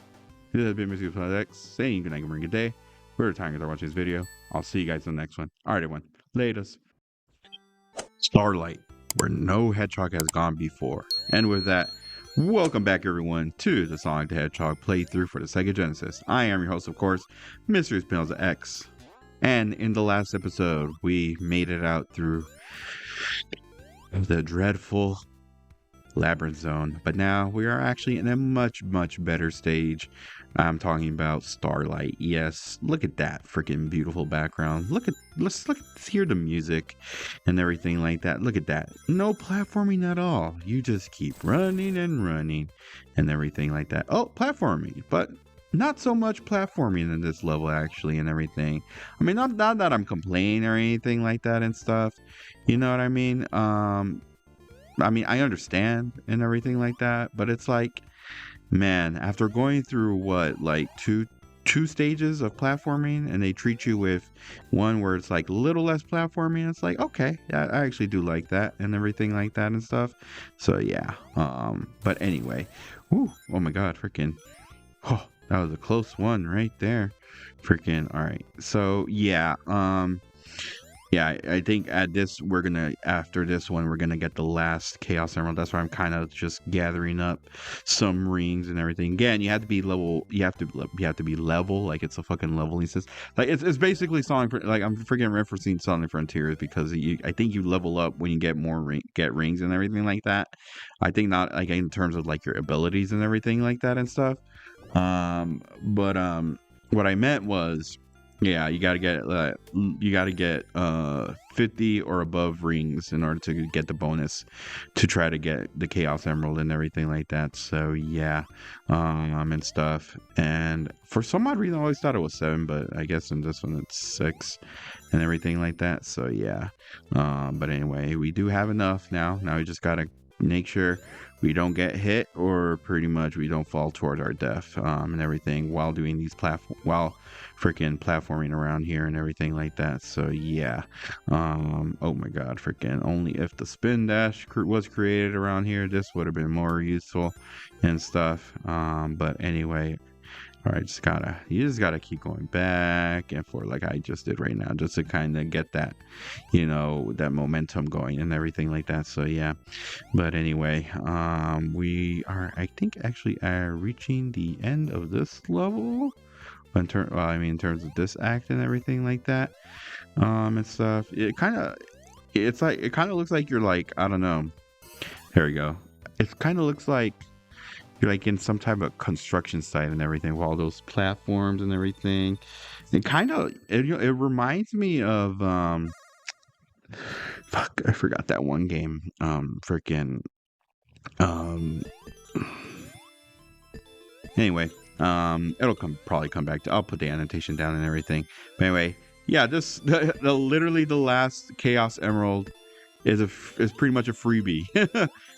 This has been Mr. ESP saying good night, good morning, good day. We're tired of watching this video. I'll see you guys in the next one. All right, everyone. Latest. Starlight, where no Hedgehog has gone before. And with that, welcome back, everyone, to the Sonic the Hedgehog playthrough for the Sega Genesis. I am your host, of course, Mr. ESP. And in the last episode, we made it out through the dreadful Labyrinth Zone. But now we are actually in a much, much better stage. I'm talking about Starlight. Yes, look at that freaking beautiful background. Let's hear the music and everything like that. Look at that. No platforming at all. You just keep running and running and everything like that. Oh, platforming, but not so much platforming in this level actually and everything. I mean, not that I'm complaining or anything like that and stuff. You know what I mean? I understand and everything like that, but it's like, man, after going through what, like two stages of platforming, and they treat you with one where it's like a little less platforming, it's like, okay, yeah, I actually do like that and everything like that and stuff. So yeah, but anyway, oh my god, freaking, oh, that was a close one right there, freaking. All right, so yeah, yeah, I think after this one, we're gonna get the last Chaos Emerald. That's why I'm kind of just gathering up some rings and everything. Again, you have to be level. You have to be level. Like, it's a fucking leveling system. Like, it's basically Sonic. Like, I'm freaking referencing Sonic Frontiers because I think you level up when you get more rings and everything like that. I think not like in terms of like your abilities and everything like that and stuff. But what I meant was, yeah, you gotta get 50 or above rings in order to get the bonus to try to get the Chaos Emerald and everything like that. So yeah, and stuff. And for some odd reason, I always thought it was 7, but I guess in this one it's 6 and everything like that. So yeah, but anyway, we do have enough now. Now we just gotta make sure we don't get hit, or pretty much we don't fall toward our death, and everything while doing these freaking platforming around here and everything like that. So yeah, oh my god, freaking, only if the spin dash was created around here, this would have been more useful and stuff. But anyway, all right, you just gotta keep going back and forth like I just did right now, just to kind of get that, that momentum going and everything like that. So yeah, but anyway, we are, I think, actually reaching the end of this level. In terms of this act and everything like that, and stuff. It kind of looks like you're like, I don't know. There we go. It kind of looks like you're like in some type of construction site and everything, with all those platforms and everything. It reminds me of fuck, I forgot that one game. Anyway, it'll probably come back to. I'll put the annotation down and everything. But anyway, yeah, literally the last Chaos Emerald is pretty much a freebie.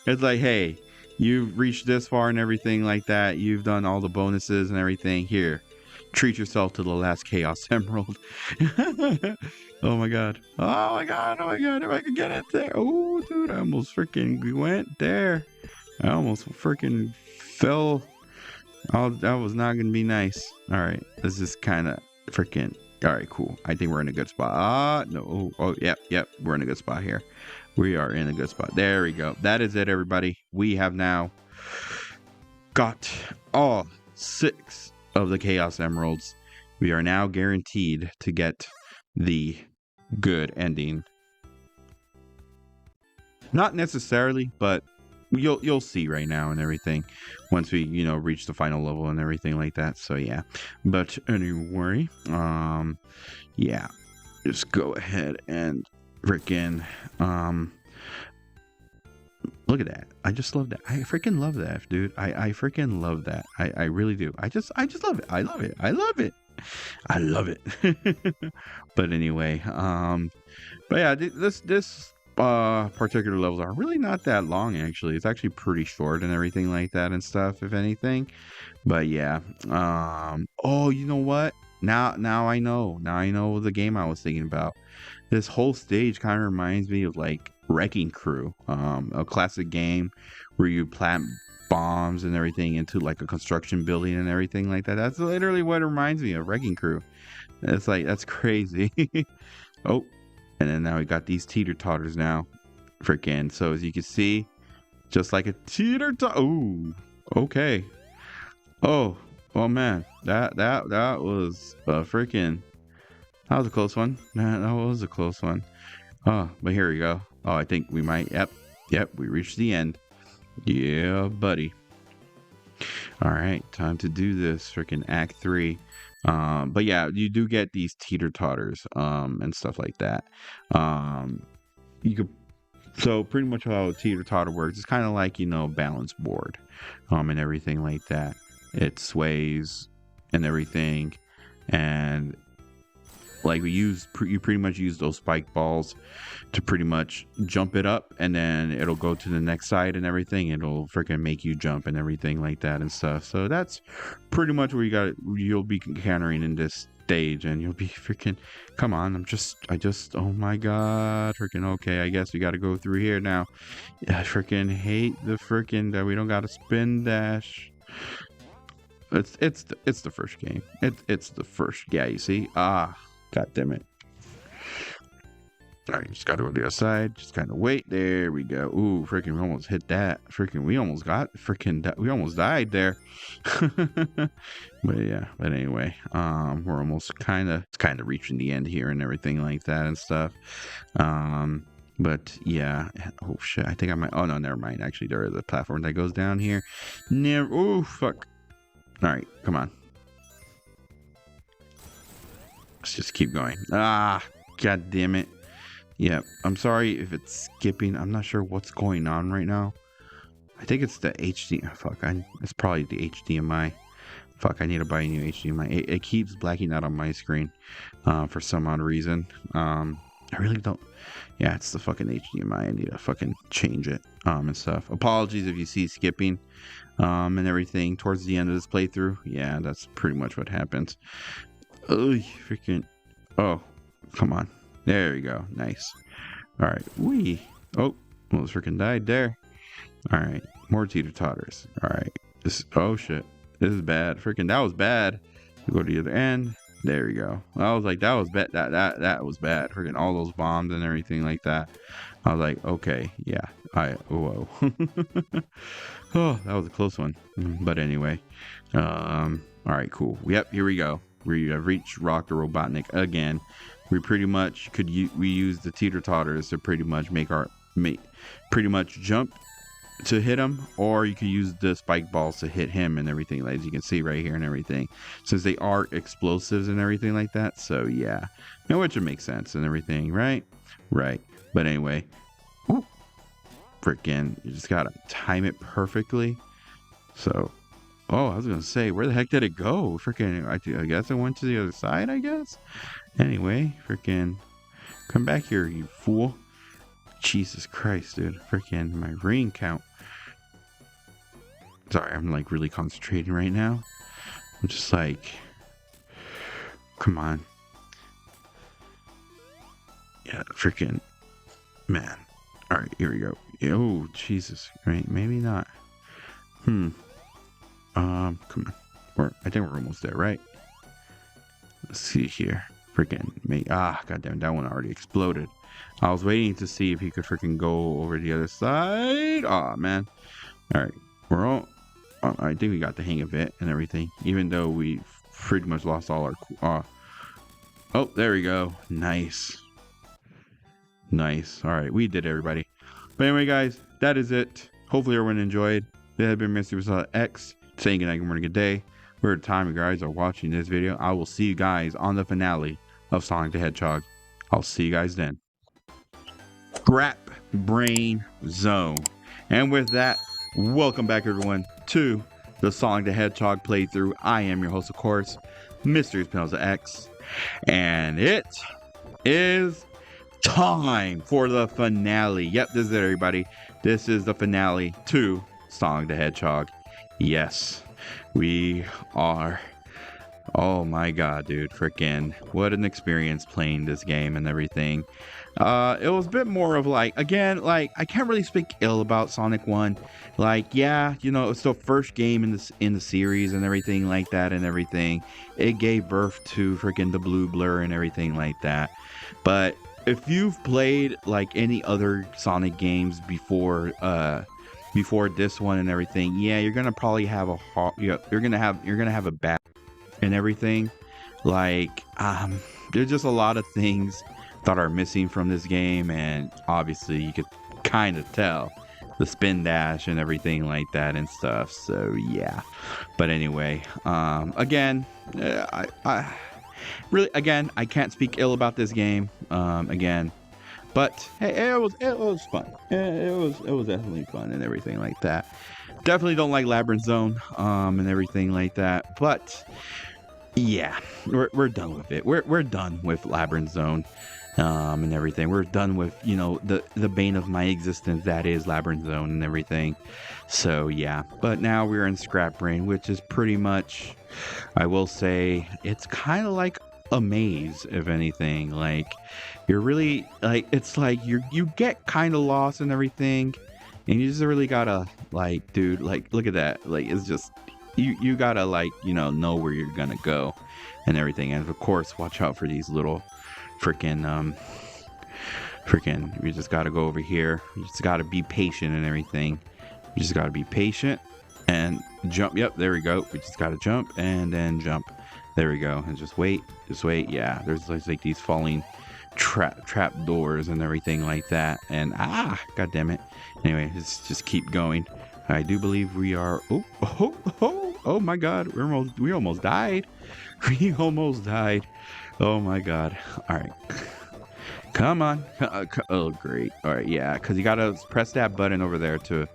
It's like, hey, you've reached this far and everything like that. You've done all the bonuses and everything. Here, treat yourself to the last Chaos Emerald. Oh my god. Oh my god. Oh my god. If I could get it there. Oh, dude, I almost freaking went there. I almost freaking fell. Oh, that was not going to be nice. All right. This is kind of freaking. All right, cool. I think we're in a good spot. No. Oh, yep. We're in a good spot here. We are in a good spot. There we go. That is it, everybody. We have now got all 6 of the Chaos Emeralds. We are now guaranteed to get the good ending. Not necessarily, but you'll see right now and everything once we reach the final level and everything like that. So yeah, but anyway, yeah, just go ahead and freaking look at that. I just love that. I freaking love that, dude. I freaking love that. I really do. I just love it. I love it. But anyway, but yeah, this particular levels are really not that long, actually. It's actually pretty short and everything like that and stuff, if anything. But yeah. Oh, you know what? Now I know. Now I know the game I was thinking about. This whole stage kind of reminds me of like Wrecking Crew, a classic game where you plant bombs and everything into like a construction building and everything like that. That's literally what it reminds me of, Wrecking Crew. It's like, that's crazy. Oh, and then now we got these teeter-totters now. Freaking, so as you can see, just like a teeter-totter. Ooh, okay. Oh man, that was a freaking, that was a close one. That was a close one. Oh, but here we go. Oh, I think we might, yep, we reached the end. Yeah, buddy. All right, time to do this freaking Act 3. But yeah, you do get these teeter-totters and stuff like that. You could, so pretty much how a teeter-totter works, it's kind of like, you know, balance board and everything like that. It sways and everything, and like you pretty much use those spike balls to pretty much jump it up, and then it'll go to the next side and everything. It'll freaking make you jump and everything like that and stuff. So that's pretty much what you'll be encountering in this stage, and you'll be freaking, come on, I just oh my god, freaking, okay, I guess we got to go through here now. Yeah, I freaking hate the freaking that we don't got to spin dash. It's the first game. It's the first. Yeah, you see. God damn it. Alright, just gotta go to the other side. Just kind of wait. There we go. Ooh, freaking, we almost hit that. Freaking, we almost died there. But yeah, but anyway, we're almost kind of reaching the end here and everything like that and stuff. But yeah, oh shit, I think I might, oh no, never mind. Actually, there is a platform that goes down here. Never, oh fuck. Alright, come on. Let's just keep going. God damn it. Yeah, I'm sorry if it's skipping. I'm not sure what's going on right now. I think it's the HD. Fuck, it's probably the HDMI. Fuck, I need to buy a new HDMI. It keeps blacking out on my screen for some odd reason. I really don't. Yeah, it's the fucking HDMI. I need to fucking change it and stuff. Apologies if you see skipping and everything towards the end of this playthrough. Yeah, that's pretty much what happens. Oh, freaking. Oh, come on. There we go. Nice. All right. Wee. Oh, almost freaking died there. All right. More teeter-totters. All right. Oh, shit. This is bad. Freaking, that was bad. Go to the other end. There we go. I was like, that was bad. That was bad. Freaking all those bombs and everything like that. I was like, okay. Yeah. Whoa. Oh, that was a close one. But anyway. All right, cool. Yep, here we go. We have reached Rock the Robotnik again. We pretty much we use the teeter-totters to pretty much pretty much jump to hit him, or you could use the spike balls to hit him and everything, as you can see right here and everything, since they are explosives and everything like that. So yeah, which would make sense and everything, right? But anyway, freaking, you just gotta time it perfectly. So, oh, I was gonna say, where the heck did it go? Freaking, I guess it went to the other side, I guess. Anyway, freaking, come back here, you fool. Jesus Christ, dude. Freaking, my ring count. Sorry, I'm like really concentrating right now. I'm just like, come on. Yeah, freaking, man. All right, here we go. Oh, Jesus. Right, maybe not. Come on. I think we're almost there, right? Let's see here. Freaking me. Goddamn, that one already exploded. I was waiting to see if he could freaking go over the other side. Oh man. All right, we're all. I think we got the hang of it and everything, even though we pretty much lost all our. Oh, there we go. Nice. All right, we did it, everybody. But anyway, guys, that is it. Hopefully everyone enjoyed. That has been mrespnozax saying good night, good morning, good day. Whatever time you guys are watching this video, I will see you guys on the finale of Sonic the Hedgehog. I'll see you guys then. Scrap Brain Zone. And with that, welcome back everyone to the Sonic the Hedgehog playthrough. I am your host, of course, mrespnozax, and it is time for the finale. Yep, this is it, everybody. This is the finale to Sonic the Hedgehog. Yes, we are. Oh my god, dude. Freaking what an experience playing this game and everything. It was a bit more of like, again, like I can't really speak ill about Sonic 1. Like, yeah, you know, it's the first game in the series and everything like that and everything. It gave birth to freaking the Blue Blur and everything like that. But if you've played like any other Sonic games before this one and everything, yeah, you're gonna probably have you're gonna have a bad and everything. Like, there's just a lot of things that are missing from this game, and obviously you could kind of tell the spin dash and everything like that and stuff. So yeah, but anyway, again, I really, again, I can't speak ill about this game, again, but hey, it was fun. It was definitely fun and everything like that. Definitely don't like Labyrinth Zone, and everything like that, but yeah, we're done with it. We're done with Labyrinth Zone, and everything. We're done with, you know, the bane of my existence that is Labyrinth Zone and everything. So yeah, but now we're in Scrap Brain, which is pretty much, I will say, it's kind of like a maze, if anything. Like, you're really like, it's like you get kind of lost and everything, and you just really gotta, like, dude, like, look at that. Like, it's just, you gotta, like, you know where you're gonna go and everything. And of course, watch out for these little freaking you just gotta go over here. You just gotta be patient and everything. You just gotta be patient and jump. Yep, there we go. We just gotta jump and then jump. There we go. And just wait. Yeah, there's like these falling trap doors and everything like that. And god damn it. Anyway, just keep going. I do believe we are. Oh my god, we almost died. We almost died. Oh my god. All right, come on. Oh great. All right, yeah, because you gotta press that button over there to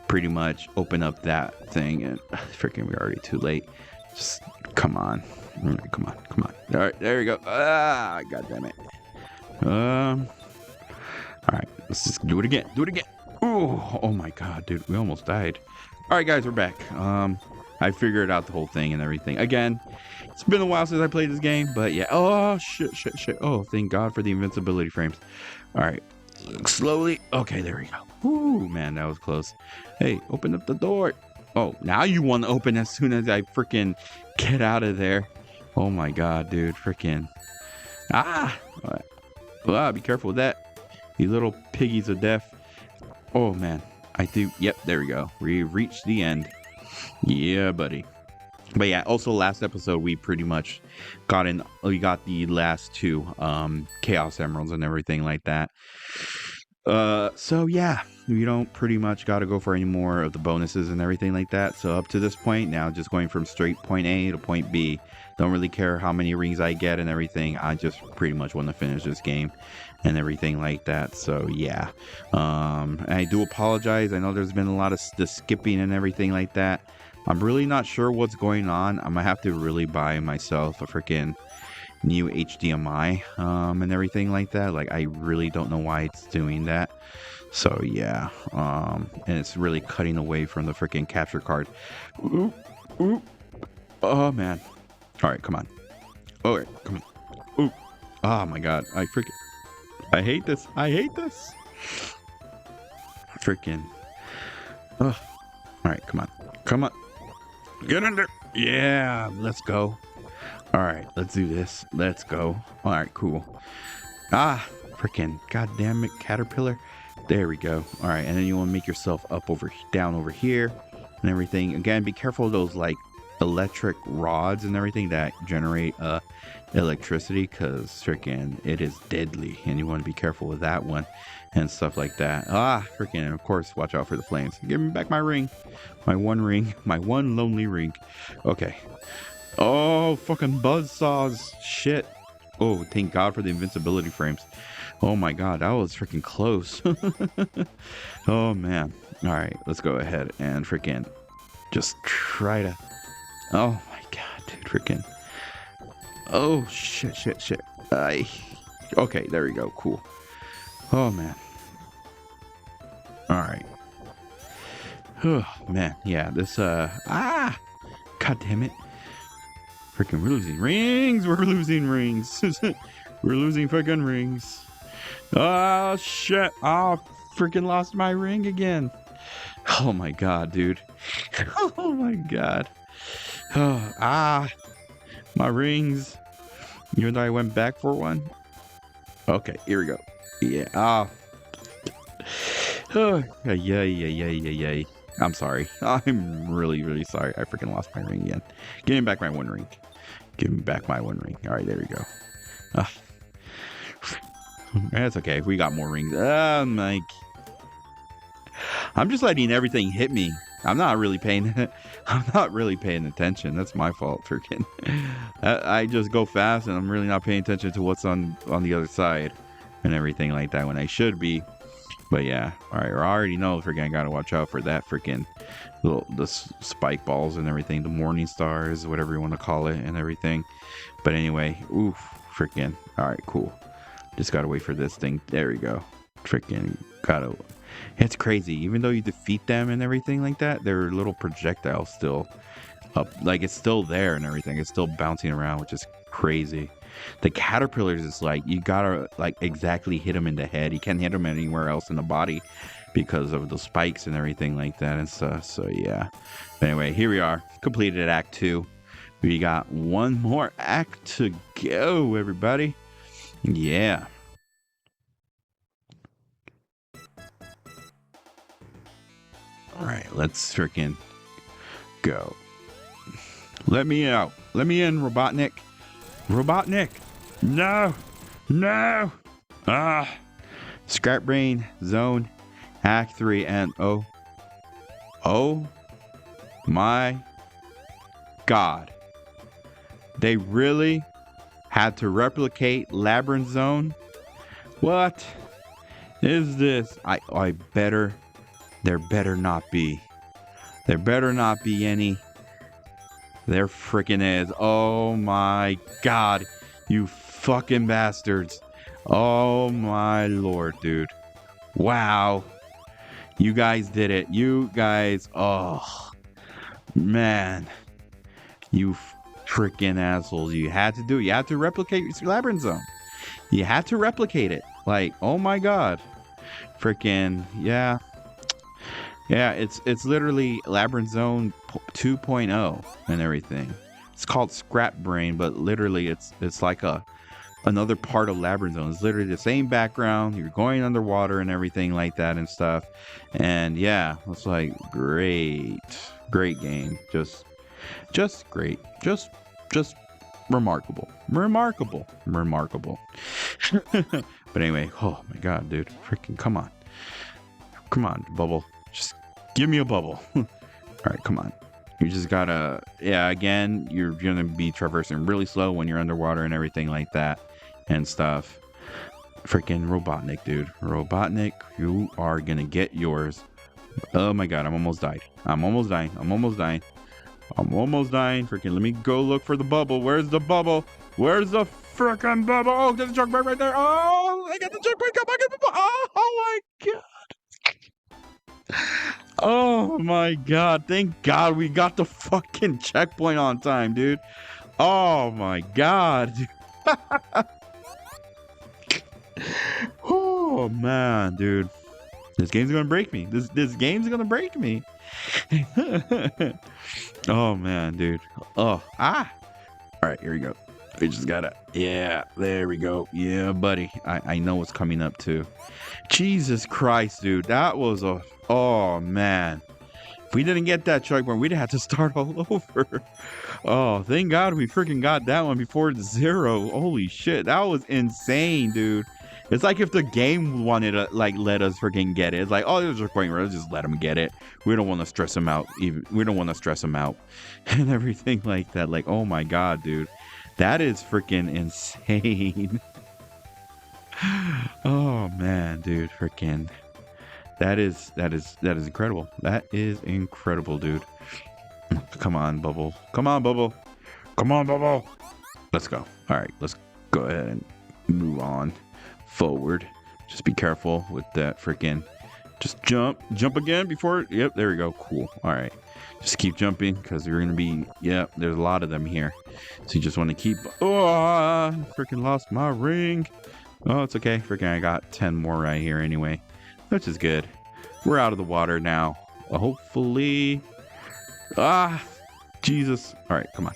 pretty much open up that thing. And freaking, we're already too late. Just come on. All right, come on. All right, there we go. God damn it. All right, let's just do it again. Oh my god, dude, we almost died. All right, guys, we're back. I figured out the whole thing and everything. Again, it's been a while since I played this game, but yeah. Oh shit. Oh, thank god for the invincibility frames. All right, slowly. Okay, there we go. Ooh, man, that was close. Hey, open up the door. Oh, now you want to open as soon as I freaking get out of there. Oh my god, dude, freaking. All right. Be careful with that. You little piggies of death. Oh man, I do. Yep, there we go. We reached the end. Yeah, buddy. But yeah, also last episode we pretty much got the last two Chaos Emeralds and everything like that. So yeah, we don't pretty much got to go for any more of the bonuses and everything like that. So up to this point now, just going from straight point A to point B. Don't really care how many rings I get and everything. I just pretty much want to finish this game and everything like that. So yeah, I do apologize. I know there's been a lot of the skipping and everything like that. I'm really not sure what's going on. I'm gonna have to really buy myself a freaking new HDMI and everything like that. Like, I really don't know why it's doing that. So yeah, and it's really cutting away from the freaking capture card. Ooh. Oh man. All right, come on. All right, come on. Ooh. Oh my god, I hate this. Freaking. Ugh. All right, come on. Get in there. Yeah, let's go. All right, let's do this. Let's go. All right, cool. Freaking goddamn it, caterpillar. There we go. All right, and then you want to make yourself down over here and everything. Again, be careful of those like electric rods and everything that generate electricity, because freaking it is deadly, and you want to be careful with that one and stuff like that. Freaking, and of course, watch out for the flames. Give me back my ring, my one lonely ring. Okay. Oh, fucking buzzsaws. Shit. Oh, thank god for the invincibility frames. Oh my god, that was freaking close. Oh man. All right, let's go ahead and freaking just try to. Oh my god, dude, freaking. Oh shit. Okay, there we go. Cool. Oh man. All right. Oh man, yeah. This God damn it. Freaking, we're losing rings. We're losing rings. We're losing fucking rings. Oh shit. Oh, freaking lost my ring again. Oh my god, dude. Oh my god. Oh, my rings. Even though I went back for one. Okay, here we go. Yeah. Yeah. I'm sorry. I'm really, really sorry. I freaking lost my ring again. Give me back my one ring. Give me back my one ring. All right, there we go. That's okay. We got more rings. I'm just letting everything hit me. I'm not really paying attention. That's my fault, freaking. I just go fast and I'm really not paying attention to what's on the other side and everything like that when I should be. But yeah, all right. I already know freaking I gotta watch out for that freaking the spike balls and everything, the morning stars, whatever you want to call it, and everything. But anyway, oof, freaking. All right, cool. Just gotta wait for this thing. There we go. Freaking gotta. It's crazy. Even though you defeat them and everything like that, their little projectiles still up. Like it's still there and everything. It's still bouncing around, which is crazy. The caterpillars is like you gotta like exactly hit them in the head. You can't hit them anywhere else in the body because of the spikes and everything like that and stuff. So yeah. But anyway, here we are. Completed Act 2. We got one more act to go, everybody. Yeah. All right, let's freaking go. Let me out. Let me in, Robotnik. Robotnik. No. No. Scrap Brain Zone Act 3 and oh my god. They really had to replicate Labyrinth Zone? What is this? I better. There better not be. There better not be any. There freaking is. Oh my god. You fucking bastards. Oh my lord, dude. Wow. You guys did it. You guys. Oh. Man. You freaking assholes. You had to do it. You had to replicate Labyrinth Zone. You had to replicate it. Like, oh my god. Freaking, yeah. Yeah, it's literally Labyrinth Zone 2.0 and everything. It's called Scrap Brain, but literally it's like another part of Labyrinth Zone. It's literally the same background. You're going underwater and everything like that and stuff. And yeah, it's like great game. Just great. Just remarkable. But anyway, oh my god, dude. Freaking come on, bubble. Just give me a bubble. All right, come on. You just gotta, yeah, again, you're gonna be traversing really slow when you're underwater and everything like that and stuff. Freaking Robotnik, dude. Robotnik, you are gonna get yours. Oh my god, I'm almost dying. Freaking, let me go look for the bubble. Where's the bubble? Where's the freaking bubble? Oh, there's a checkpoint right there. Oh, I got the checkpoint. Come back. Oh my god. Oh my god. Thank god we got the fucking checkpoint on time, dude. Oh my god. Oh man, dude. This game's gonna break me. This game's gonna break me. Oh man, dude. Oh, Alright, here we go. We just gotta, yeah, there we go. Yeah, buddy. I know what's coming up too. Jesus Christ, dude. That was oh man. If we didn't get that checkpoint, we'd have to start all over. Oh, thank God we freaking got that one before the 0. Holy shit. That was insane, dude. It's like if the game wanted to let us freaking get it. It's like, oh, there's a point where let's just let them get it. We don't want to stress them out. We don't want to stress them out and everything like that. Like, oh my god, dude, that is freaking insane. Oh man, dude, freaking, that is incredible. That is incredible, dude. Come on, bubble. Come on, bubble. Come on, bubble. Let's go. All right, let's go ahead and move on forward Just be careful with that freaking. Just jump again before. Yep, there we go. Cool. All right. Just keep jumping because you're going to be. Yep, there's a lot of them here. So you just want to keep. Oh, freaking lost my ring. Oh, it's okay. Freaking, I got 10 more right here anyway, which is good. We're out of the water now. Hopefully. Jesus. All right, come on.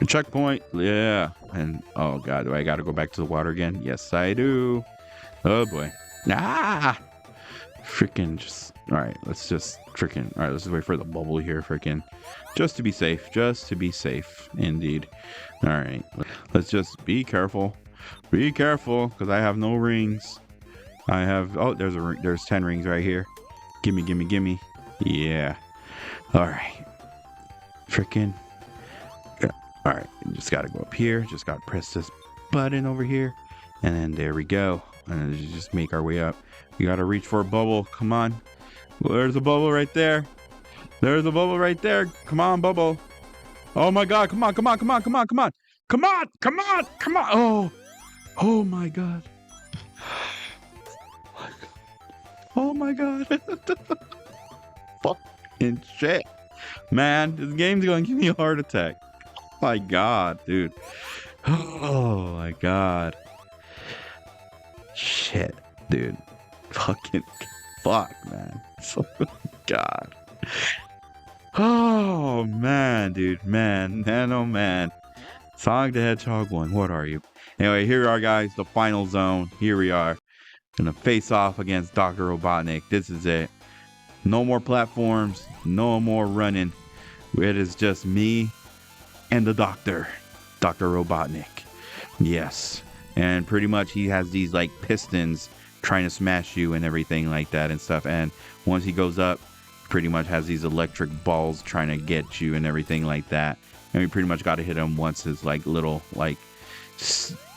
Checkpoint. Yeah. And oh god, do I gotta go back to the water again? Yes, I do. Oh boy. Freaking just. All right, let's just freaking. All right, let's just wait for the bubble here. Freaking. Just to be safe. Just to be safe. Indeed. All right. Let's just be careful. Be careful, because I have no rings. I have. Oh, there's a ring. There's 10 rings right here. Gimme, gimme, gimme. Yeah. All right. Freaking. All right, just gotta go up here. Just gotta press this button over here, and then there we go. And then just make our way up. We gotta reach for a bubble. Come on. Well, there's a bubble right there. There's a bubble right there. Come on, bubble. Oh my God! Come on! Come on! Come on! Come on! Come on! Come on! Come on! Come on! Oh! Oh my God! Oh my God! Fucking shit, man! This game's gonna give me a heart attack. My God, dude. Oh my God. Shit, dude. Fucking fuck, man. So, God. Oh man, dude. Man, oh man. Sonic the Hedgehog 1, what are you? Anyway, here we are, guys. The final zone. Here we are. Gonna face off against Dr. Robotnik. This is it. No more platforms. No more running. It is just me and the Dr. Robotnik. Yes. And pretty much he has these like pistons trying to smash you and everything like that and stuff. And once he goes up, pretty much has these electric balls trying to get you and everything like that. And we pretty much got to hit him once his like little like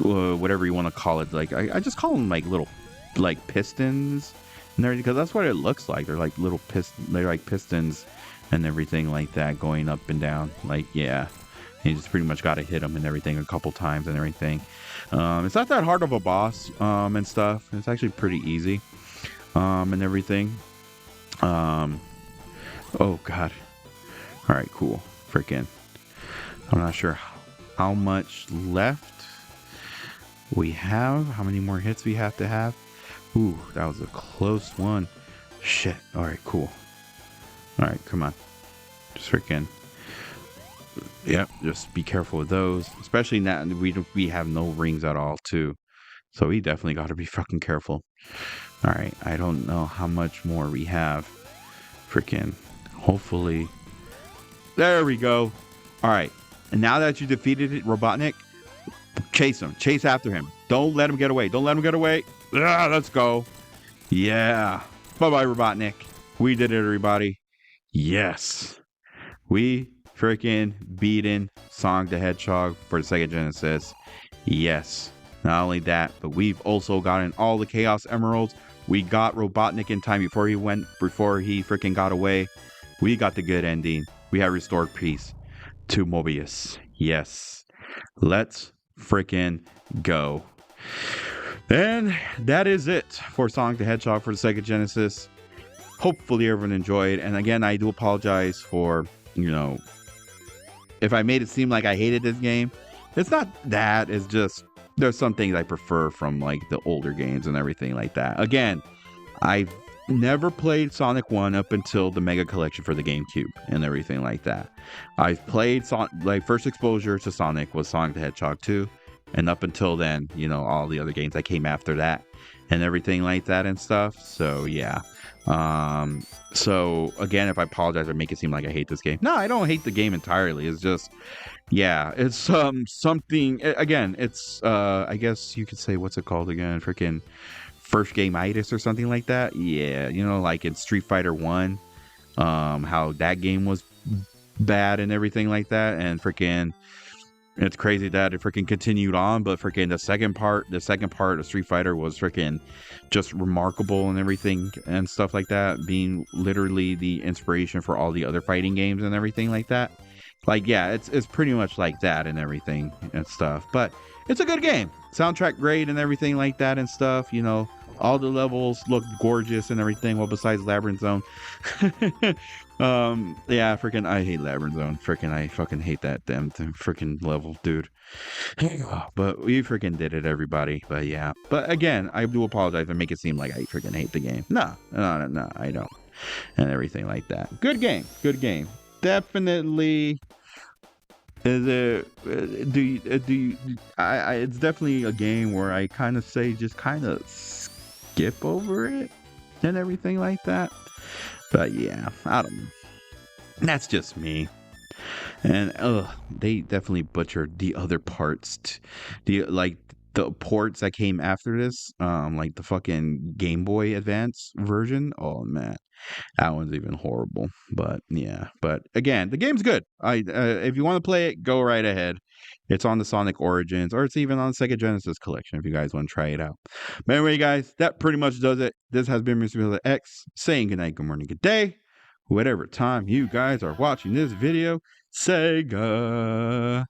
whatever you want to call it. Like I just call them like little like pistons and everything, because that's what it looks like. They're like little they're like pistons and everything like that going up and down. Like, yeah. You just pretty much got to hit him and everything a couple times and everything. It's not that hard of a boss and stuff. It's actually pretty easy and everything. Oh, God. All right, cool. Freaking. I'm not sure how much left we have. How many more hits we have to have. Ooh, that was a close one. Shit. All right, cool. All right, come on. Just freaking. Yep, just be careful with those. Especially now we have no rings at all, too. So we definitely got to be fucking careful. All right, I don't know how much more we have. Freaking, hopefully. There we go. All right, and now that you defeated it, Robotnik, chase him. Chase after him. Don't let him get away. Don't let him get away. Let's go. Yeah. Bye-bye, Robotnik. We did it, everybody. Yes. We freaking beaten Sonic the Hedgehog for the Sega Genesis. Yes. Not only that, but we've also gotten all the Chaos Emeralds. We got Robotnik in time before he freaking got away. We got the good ending. We have restored peace to Mobius. Yes. Let's freaking go. And that is it for Sonic the Hedgehog for the Sega Genesis. Hopefully everyone enjoyed. And again, I do apologize for, if I made it seem like I hated this game. It's not that. It's just there's some things I prefer from like the older games and everything like that. Again, I've never played Sonic 1 up until the Mega Collection for the GameCube and everything like that. I've played first exposure to Sonic was Sonic the Hedgehog 2. And up until then, all the other games that came after that and everything like that and stuff. So, yeah. So, again, if I apologize or make it seem like I hate this game. No, I don't hate the game entirely. It's just, yeah, it's something, again, it's, I guess you could say, what's it called again? Freaking first game-itis or something like that. Yeah, like in Street Fighter 1, how that game was bad and everything like that. And freaking... It's crazy that it freaking continued on, but freaking the second part of Street Fighter was freaking just remarkable and everything and stuff like that, being literally the inspiration for all the other fighting games and everything like that. Like, yeah, it's pretty much like that and everything and stuff, but it's a good game. Soundtrack great and everything like that and stuff, All the levels look gorgeous and everything. Well, besides Labyrinth Zone. Yeah, freaking, I hate Labyrinth Zone. Freaking, I fucking hate that damn freaking level, dude. But we freaking did it, everybody. But yeah. But again, I do apologize and make it seem like I freaking hate the game. No, I don't. And everything like that. Good game. Good game. Definitely. Is it? Do you? It's definitely a game where I kind of say just kind of skip over it and everything like that. But yeah, I don't know. That's just me. And they definitely butchered the other parts. The ports that came after this, like the fucking Game Boy Advance version. Oh man, that one's even horrible. But yeah, but again, the game's good. If you want to play it, go right ahead. It's on the Sonic Origins, or it's even on Sega Genesis Collection if you guys want to try it out. But anyway, guys, that pretty much does it. This has been Mr. Miller X saying good night, good morning, good day, whatever time you guys are watching this video. Sega.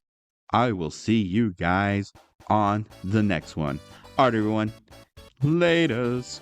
I will see you guys on the next one. Alright, everyone. Laters.